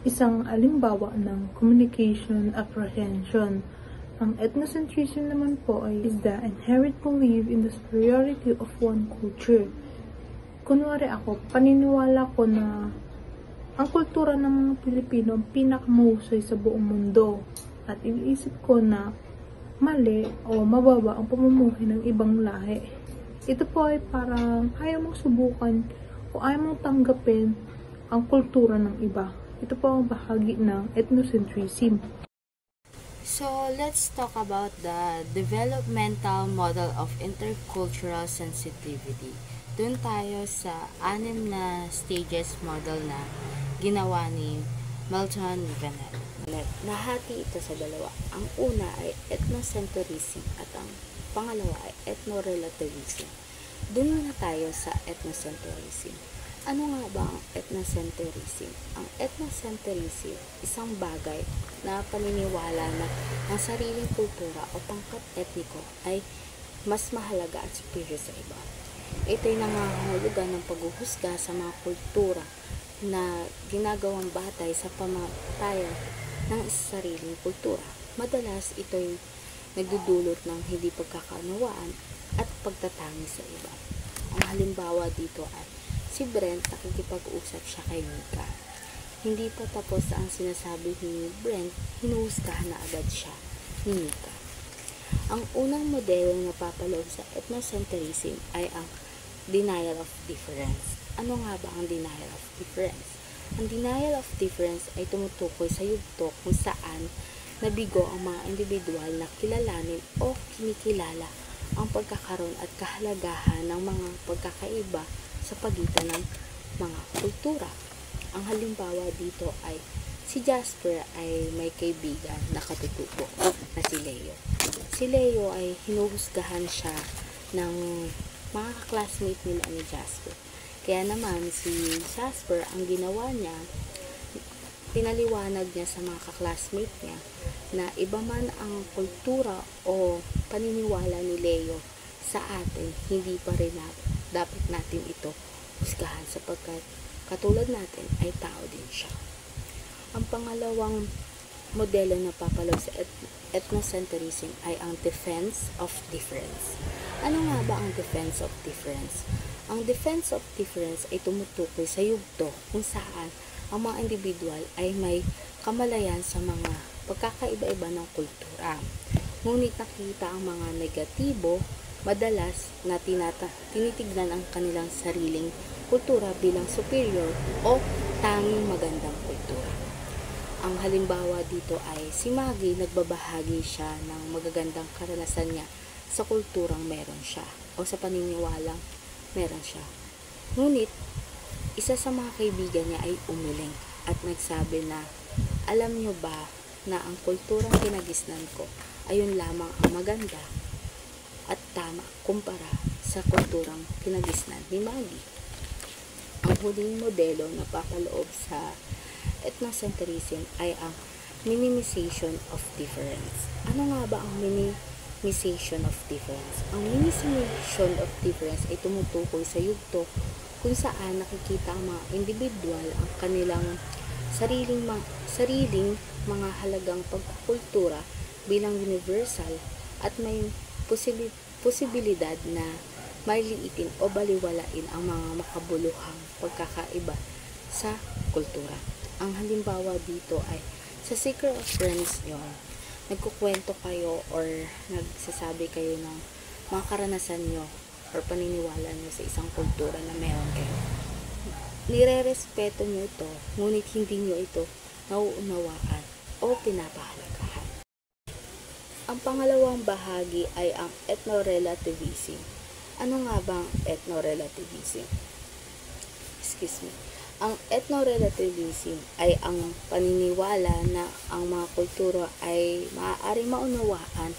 isang halimbawa ng communication apprehension. Ang ethnocentrism naman po is the inherent belief in the superiority of one culture. Kunwari ako, paniniwala ko na ang kultura ng mga Pilipino ang pinakamahusay sa buong mundo. At iniisip ko na mali o mababa ang pamumuhay ng ibang lahi. Ito po ay parang ayaw mong subukan o ayaw mong tanggapin ang kultura ng iba. Ito po ang bahagi ng ethnocentrism.
So, let's talk about the developmental model of intercultural sensitivity. Doon tayo sa 6 na stages model na ginawa ni Milton Venel. Nahati ito sa 2. Ang una ay ethnocentrism at ang pangalawa ay ethno-relativism. Doon muna tayo sa ethnocentrism. Ano nga ba ang ethnocentrism? Ang ethnocentrism, isang bagay na paniniwala na ang sariling kultura o pangkat etniko ay mas mahalaga at superior sa iba. Ito'y nangangahulugan ng paghuhusga sa mga kultura na ginagawang batay sa pamatayan ng sariling kultura. Madalas ito'y nagdudulot ng hindi pagkakaunawaan at pagtatangi sa iba. Ang halimbawa dito ay si Brent, nakikipag-usap siya kay Mika. Hindi pa tapos ang sinasabi ni Brent, hinuhusgahan na agad siya ni Mika. Ang unang modelo na papaloob sa ethnocentrism ay ang denial of difference. Ano nga ba ang denial of difference? Ang denial of difference ay tumutukoy sa yugto kung saan nabigo ang mga individual na kilalanin o kinikilala ang pagkakaroon at kahalagahan ng mga pagkakaiba sa pagitan ng mga kultura. Ang halimbawa dito ay si Jasper ay may kaibigan na katutubo na si Leo. Si Leo ay hinuhusgahan siya ng mga classmate nila ni Jasper. Kaya naman si Jasper, ang ginawa niya, pinaliwanag niya sa mga kaklasmate niya na iba man ang kultura o paniniwala ni Leo sa atin, hindi pa rin dapat natin ito husgahan sapagkat katulad natin ay tao din siya. Ang pangalawang modelo na papaloob sa ethnocentrism ay ang defense of difference. Ano nga ba ang defense of difference? Ang defense of difference ay tumutukoy sa yugto kung saan ang mga individual ay may kamalayan sa mga pagkakaiba-iba ng kultura. Ngunit nakita ang mga negatibo, madalas na tinitignan ang kanilang sariling kultura bilang superior o tanging magandang kultura. Ang halimbawa dito ay si Maggie, nagbabahagi siya ng magagandang karanasan niya sa kulturang meron siya o sa paniniwalang meron siya. Ngunit, isa sa mga kaibigan niya ay umiling at nagsabi na, alam niyo ba na ang kulturang kinagisnan ko ayun lamang ang maganda at tama kumpara sa kulturang kinagisnan ni Maggie. Ang huling modelo na papaloob sa ethnocentrism ay ang minimization of difference. Ano nga ba ang minimization of difference? Ang minimization of difference ay tumutukoy sa yugto kung saan nakikita ang mga individual ang kanilang sariling mga halagang pagkukultura bilang universal at may posibilidad na mailiitin o baliwalain ang mga makabuluhang pagkakaiba sa kultura. Ang halimbawa dito ay sa Circle of Friends yon, nagkukwento kayo or nagsasabi kayo ng mga karanasan nyo or paniniwala nyo sa isang kultura na meron kayo. Nire-respeto nyo ito, ngunit hindi nyo ito nauunawaan o pinapahalagahan. Ang pangalawang bahagi ay ang ethno-relativism. Ano nga ba ang ethno-relativism? Ang ethno-relativism ay ang paniniwala na ang mga kultura ay maaari maunawaan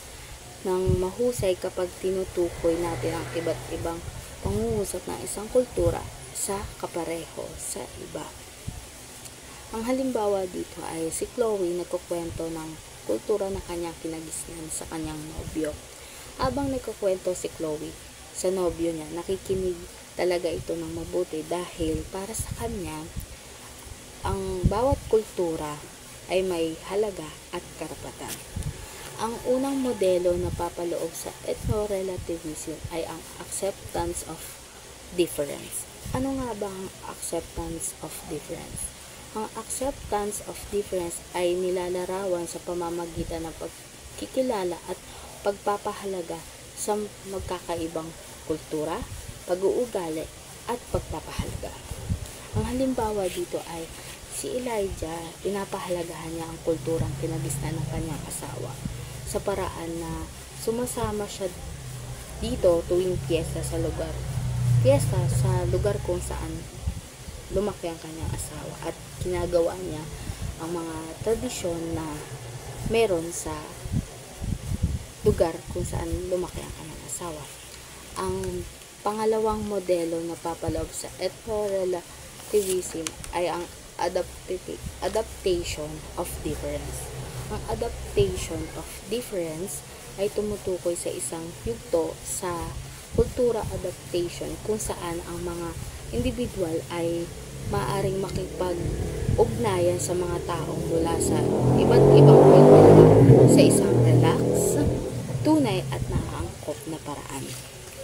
ng mahusay kapag tinutukoy natin ang iba't ibang pangungusap ng isang kultura sa kapareho sa iba. Ang halimbawa dito ay si Chloe nagkukwento ng kultura na kanyang kinagisnan sa kanyang nobyo. Habang nagkukwento si Chloe sa nobyo niya, nakikinig talaga ito ng mabuti dahil para sa kanya, ang bawat kultura ay may halaga at karapatan. Ang unang modelo na papaloob sa ethno-relativism ay ang acceptance of difference. Ano nga ba ang acceptance of difference? Ang acceptance of difference ay nilalarawan sa pamamagitan ng pagkikilala at pagpapahalaga sa magkakaibang kultura, pag-uugali, at pagpapahalaga. Ang halimbawa dito ay si Elijah, pinapahalagahan niya ang kulturang kinagisnan ng kanyang asawa sa paraan na sumasama siya dito tuwing piyesta sa lugar kung saan lumaki ang kanyang asawa at ginagawa niya ang mga tradisyon na meron sa lugar kung saan lumaki ang kanyang asawa. Ang pangalawang modelo na papaloob sa ethno-relativism ay ang adaptation of difference. Ang adaptation of difference ay tumutukoy sa isang yugto sa kultura adaptation kung saan ang mga individual ay maaaring makipag-ugnayan sa mga taong mula sa iba't ibang kultura sa isang relax, tunay at naaangkop na paraan.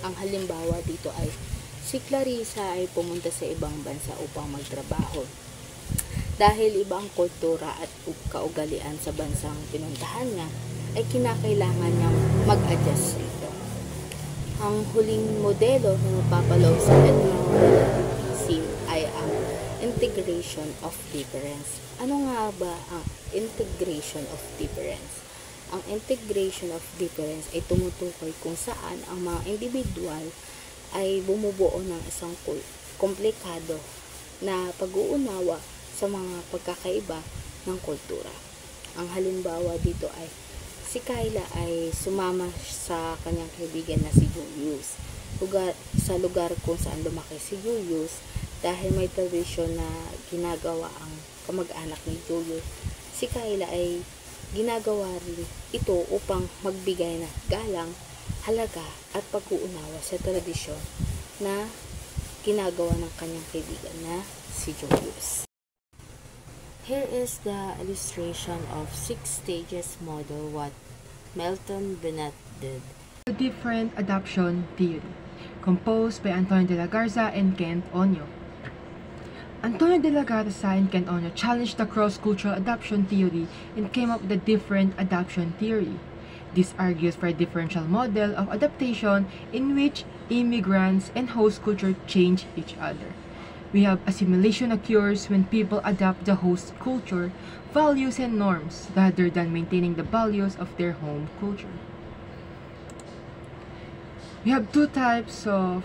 Ang halimbawa dito ay si Clarissa ay pumunta sa ibang bansa upang magtrabaho. Dahil iba ang kultura at kaugalian sa bansang pinuntahan niya, ay kinakailangan niyang mag-adjust rito. Ang huling modelo na napapaloob sa ethno-relativism ay ang integration of difference. Ano nga ba ang integration of difference? Ang integration of difference ay tumutukoy kung saan ang mga individual ay bumubuo ng isang komplikado na pag-uunawa sa mga pagkakaiba ng kultura. Ang halimbawa dito ay si Kyla ay sumama sa kanyang kaibigan na si Julius sa lugar kung saan lumaki si Julius dahil may tradisyon na ginagawa ang kamag-anak ni Julius. Si Kyla ay ginagawa rin ito upang magbigay ng galang, halaga at pag-uunawa sa tradisyon na ginagawa ng kanyang kaibigan na si Julius. Here is the illustration of 6 stages model what Milton Bennett did.
The different adoption theory. composed by Antonio de la Garza and Kent Onyo. Antonio de la Garza and Kent Onyo challenged the cross-cultural adoption theory and came up with a different adoption theory. This argues for a differential model of adaptation in which immigrants and host culture change each other. We have assimilation occurs when people adopt the host culture, values, and norms rather than maintaining the values of their home culture. We have two types of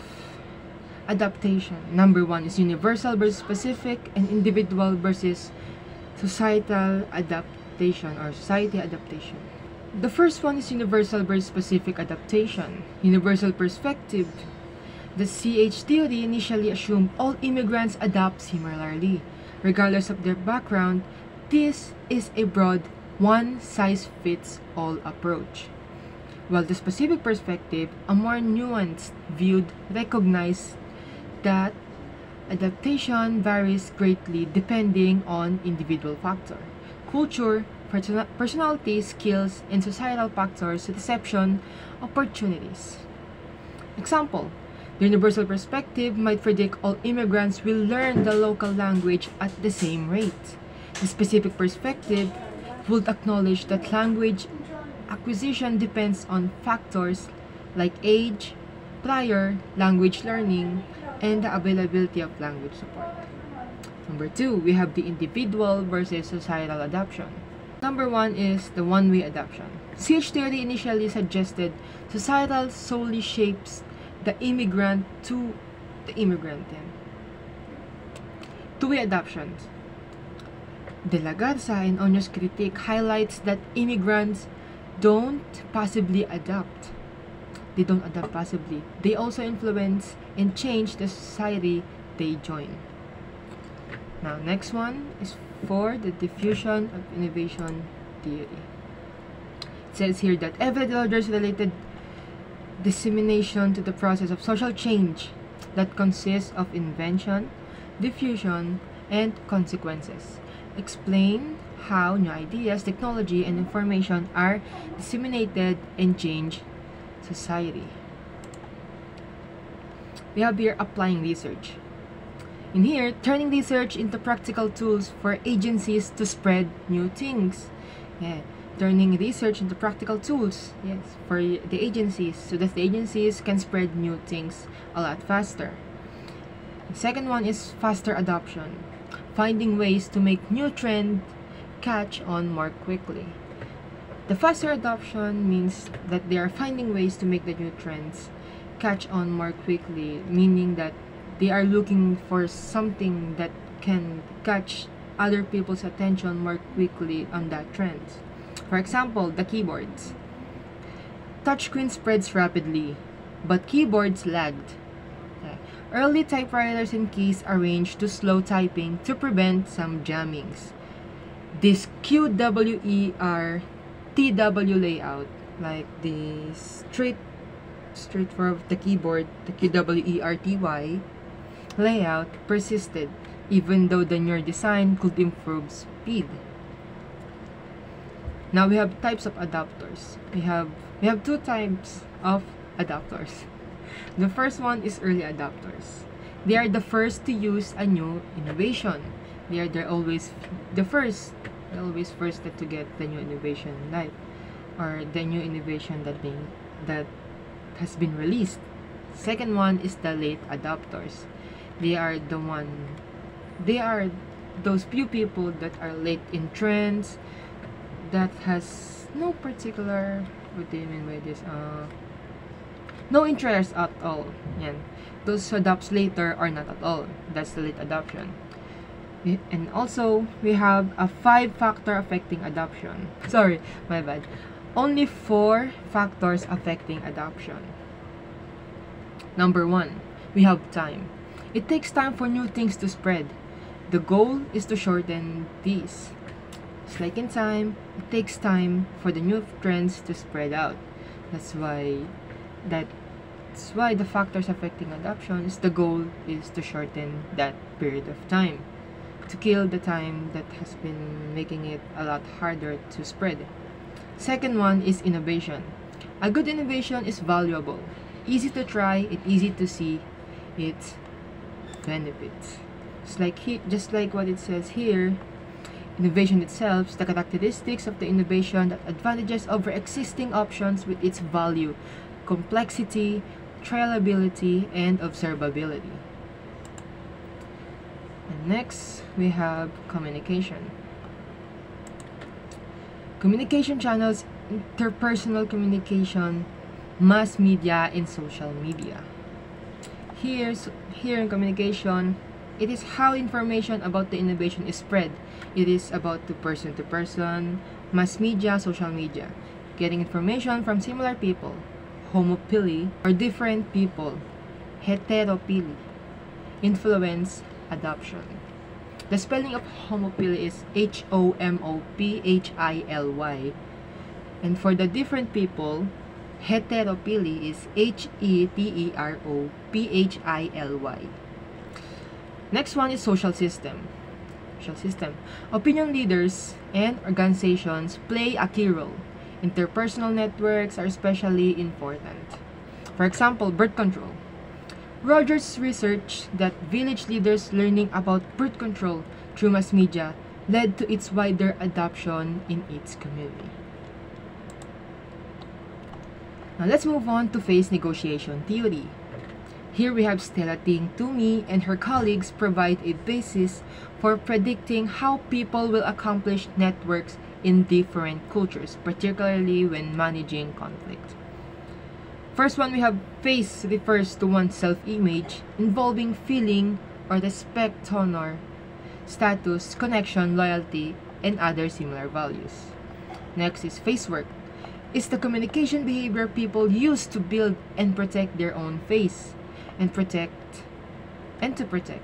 adaptation. Number one is universal versus specific, and individual versus societal adaptation or society adaptation. The first one is universal versus specific adaptation. Universal perspective. The CH theory initially assumed all immigrants adapt similarly, regardless of their background. This is a broad one-size-fits-all approach. While the specific perspective, a more nuanced view, recognized that adaptation varies greatly depending on individual factors, culture, personality, skills, and societal factors, reception, opportunities. Example, the universal perspective might predict all immigrants will learn the local language at the same rate. The specific perspective would acknowledge that language acquisition depends on factors like age, prior language learning, and the availability of language support. Number two, we have the individual versus societal adoption. Number one is the one-way adoption. CH theory initially suggested societal solely shapes the immigrant to the immigrant. Two-way adoptions. De la Garza and Onyo's critique highlights that immigrants don't passively adapt. They don't adapt passively. They also influence and change the society they join. Now, next one is for the diffusion of innovation theory. It says here that every orders related dissemination to the process of social change that consists of invention, diffusion, and consequences. Explain how new ideas, technology, and information are disseminated and change society. We have here applying research. In here, turning research into practical tools for agencies to spread new things. Yeah, turning research into practical tools, yes, for the agencies, so that the agencies can spread new things a lot faster. The second one is faster adoption. Finding ways to make new trend catch on more quickly. The faster adoption means that they are finding ways to make the new trends catch on more quickly, meaning that they are looking for something that can catch other people's attention more quickly on that trend. For example, the keyboards. Touchscreen spreads rapidly, but keyboards lagged. Early typewriters and keys arranged to slow typing to prevent some jammings. This QWER TW layout, like the straight for the keyboard, the QWERTY layout persisted, even though the newer design could improve speed. Now we have types of adapters. We have two types of adapters. The first one is early adopters. They are the first to use a new innovation. They're always the first. They're always first to get the new innovation in life, or the new innovation that has been released. Second one is the late adopters. They are those few people that are late in trends, that has no particular, what do you mean by this? No interest at all. Yan. Those who adopts later or not at all. That's the late adoption. And also, we have a 5-factor affecting adoption. Sorry, my bad. Only 4 factors affecting adoption. Number 1, we have time. It takes time for new things to spread. The goal is to shorten these. Just like in time, it takes time for the new trends to spread out. That's why the factors affecting adoption is the goal is to shorten that period of time, to kill the time that has been making it a lot harder to spread. Second one is innovation. A good innovation is valuable, easy to try, it's easy to see its benefits. Just like what it says here, innovation itself, the characteristics of the innovation that advantages over existing options with its value, complexity, trialability, and observability. And next, we have communication. Communication channels, interpersonal communication, mass media, and social media. Here in communication, it is how information about the innovation is spread. It is about to person, mass media, social media. Getting information from similar people, homophily, or different people, heterophily. Influence, adoption. The spelling of homophily is H-O-M-O-P-H-I-L-Y. And for the different people, heterophily is H-E-T-E-R-O-P-H-I-L-Y. Next one is social system. Opinion leaders and organizations play a key role. Interpersonal networks are especially important. For example, birth control. Rogers research that village leaders learning about birth control through mass media led to its wider adoption in its community. Now let's move on to phase negotiation theory. Here we have Stella Ting Toomey and her colleagues provide a basis for predicting how people will accomplish networks in different cultures, particularly when managing conflict. First one, we have phase refers to one's self-image involving feeling or respect, honor, status, connection, loyalty, and other similar values. Next is face work. It's the communication behavior people use to build and protect their own face and to protect,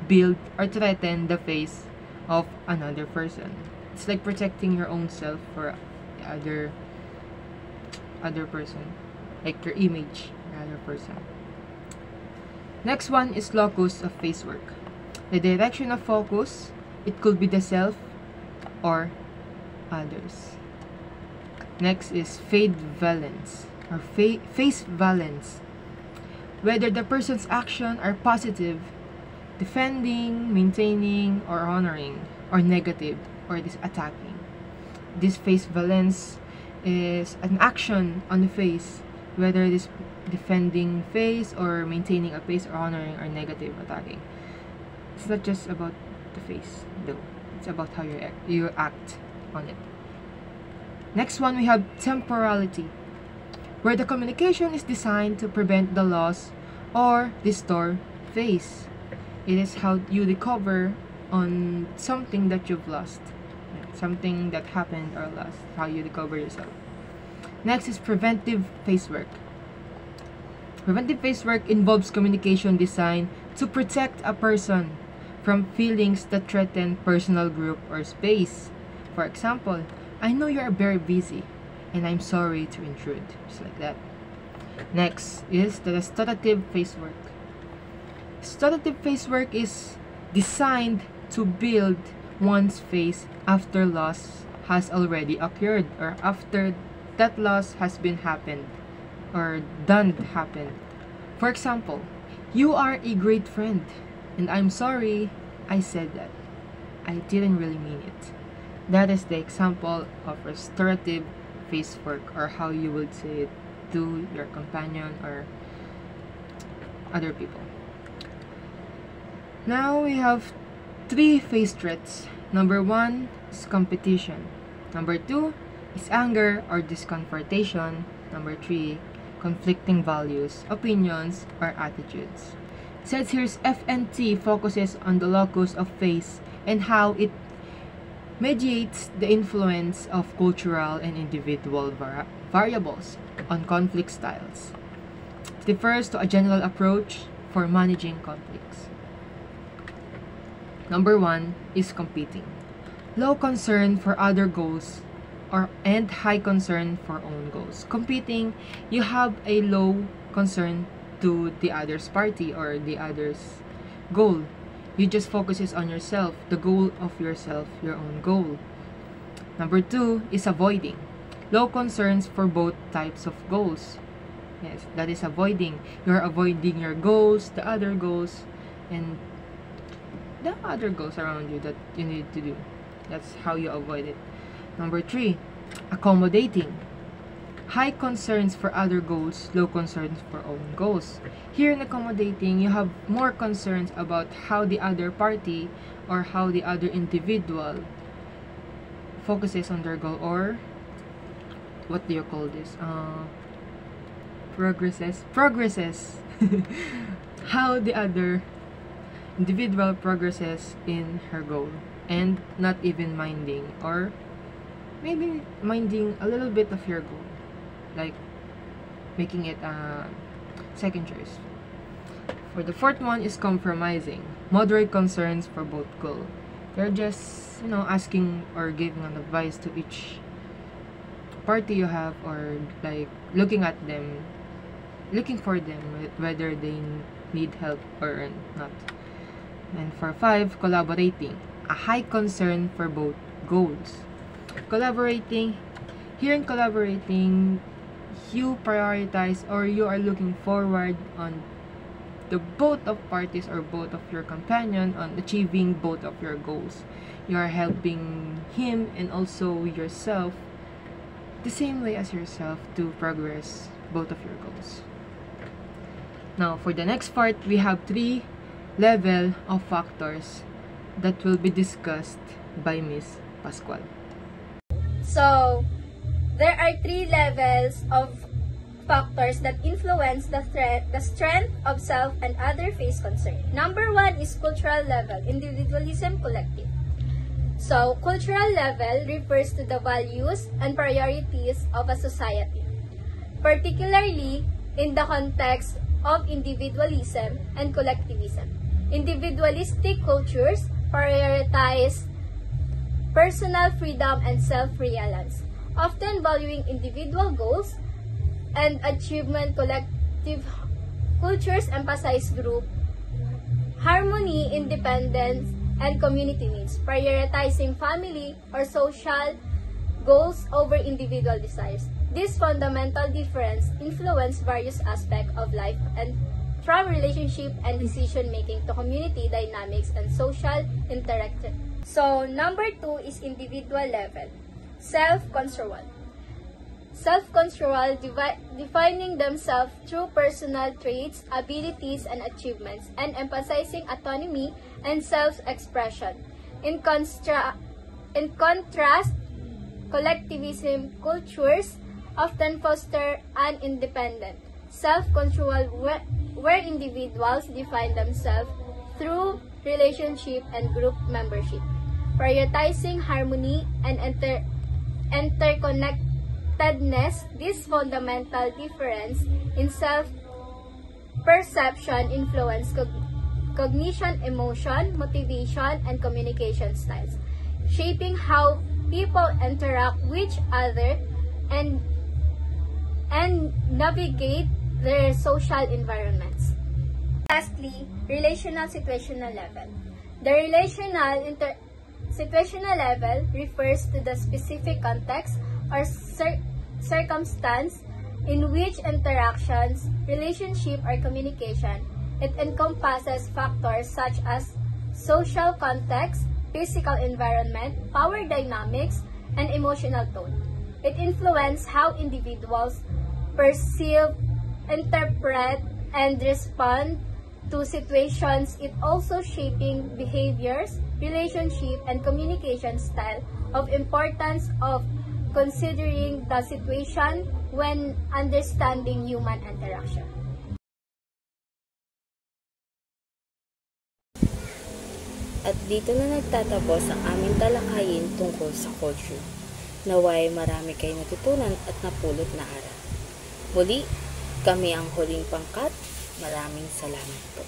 build, or threaten the face of another person. It's like protecting your own self for other person, like your image, other person. Next one is locus of face work. The direction of focus, it could be the self or others. Next is fade valence or face valence. Whether the person's actions are positive, defending, maintaining, or honoring, or negative, or this attacking. This face valence is an action on the face, whether it is defending face or maintaining a face or honoring or negative attacking. It's not just about the face though. It's about how you act on it. Next one, we have temporality, where the communication is designed to prevent the loss or restore face. It is how you recover on something that you've lost, something that happened or lost, how you recover yourself. Next is preventive face work. Preventive face work involves communication designed to protect a person from feelings that threaten personal group or space. For example, I know you are very busy and I'm sorry to intrude, just like that. Next is the restorative face work. Restorative face work is designed to build one's face after loss has already occurred or after that loss has been happened or happened. For example, you are a great friend and I'm sorry I said that. I didn't really mean it. That is the example of restorative face work, or how you would say it to your companion or other people. Now we have 3 face threats. Number 1 is competition. Number 2 is anger or disconfortation. Number 3, conflicting values, opinions, or attitudes. It says here's FNT focuses on the locus of face and how it mediates the influence of cultural and individual variables on conflict styles. It refers to a general approach for managing conflicts. Number 1 is competing. Low concern for other goals and high concern for own goals. Competing, you have a low concern to the other's party or the other's goal. You just focuses on yourself, the goal of yourself, your own goal. Number 2 is avoiding. Low concerns for both types of goals. Yes, that is avoiding. You're avoiding your goals, the other goals, and the other goals around you that you need to do. That's how you avoid it. Number 3, accommodating. High concerns for other goals, low concerns for own goals. Here in accommodating, you have more concerns about how the other party or how the other individual focuses on their goal, or what do you call this? Progresses. How the other individual progresses in her goal, and not even minding, or maybe minding a little bit of your goal, like making it a second choice. For the 4th one is compromising. Moderate concerns for both goal. You're just, asking or giving an advice to each party you have, or like looking for them, whether they need help or not. And for 5, collaborating. A high concern for both goals. Collaborating. Here in collaborating, you prioritize, or you are looking forward on the both of parties or both of your companion on achieving both of your goals. You are helping him and also yourself the same way as yourself to progress both of your goals. Now, for the next part, we have 3 level of factors that will be discussed by Miss Pascual.
So, there are 3 levels of factors that influence the strength of self and other face concern. Number 1 is cultural level, individualism, collective. So, cultural level refers to the values and priorities of a society, particularly in the context of individualism and collectivism. Individualistic cultures prioritize personal freedom and self-reliance, often valuing individual goals and achievement. Collective cultures emphasize group harmony, independence, and community needs, prioritizing family or social goals over individual desires. This fundamental difference influences various aspects of life, and from relationship and decision making to community dynamics and social interaction. So, number 2 is individual level, self-control. Self-control, defining themselves through personal traits, abilities, and achievements, and emphasizing autonomy and self-expression. In contrast, collectivism cultures often foster an independent self-control where individuals define themselves through relationship and group membership, prioritizing harmony and interconnectedness. This fundamental difference in self-perception influence cognition, emotion, motivation, and communication styles, shaping how people interact with each other and navigate their social environments. Lastly, relational situational level. The relational situational level refers to the specific context or circumstance in which interactions, relationship, or communication. It encompasses factors such as social context, physical environment, power dynamics, and emotional tone. It influences how individuals perceive, interpret, and respond to situations. It also shaping behaviors, relationship, and communication style. Of importance of considering the situation when understanding human interaction.
At dito na nagtatapos ang aming talakayin tungkol sa culture. Naway marami kayo natutunan at napulot na aral. Muli, kami ang huling pangkat. Maraming salamat po.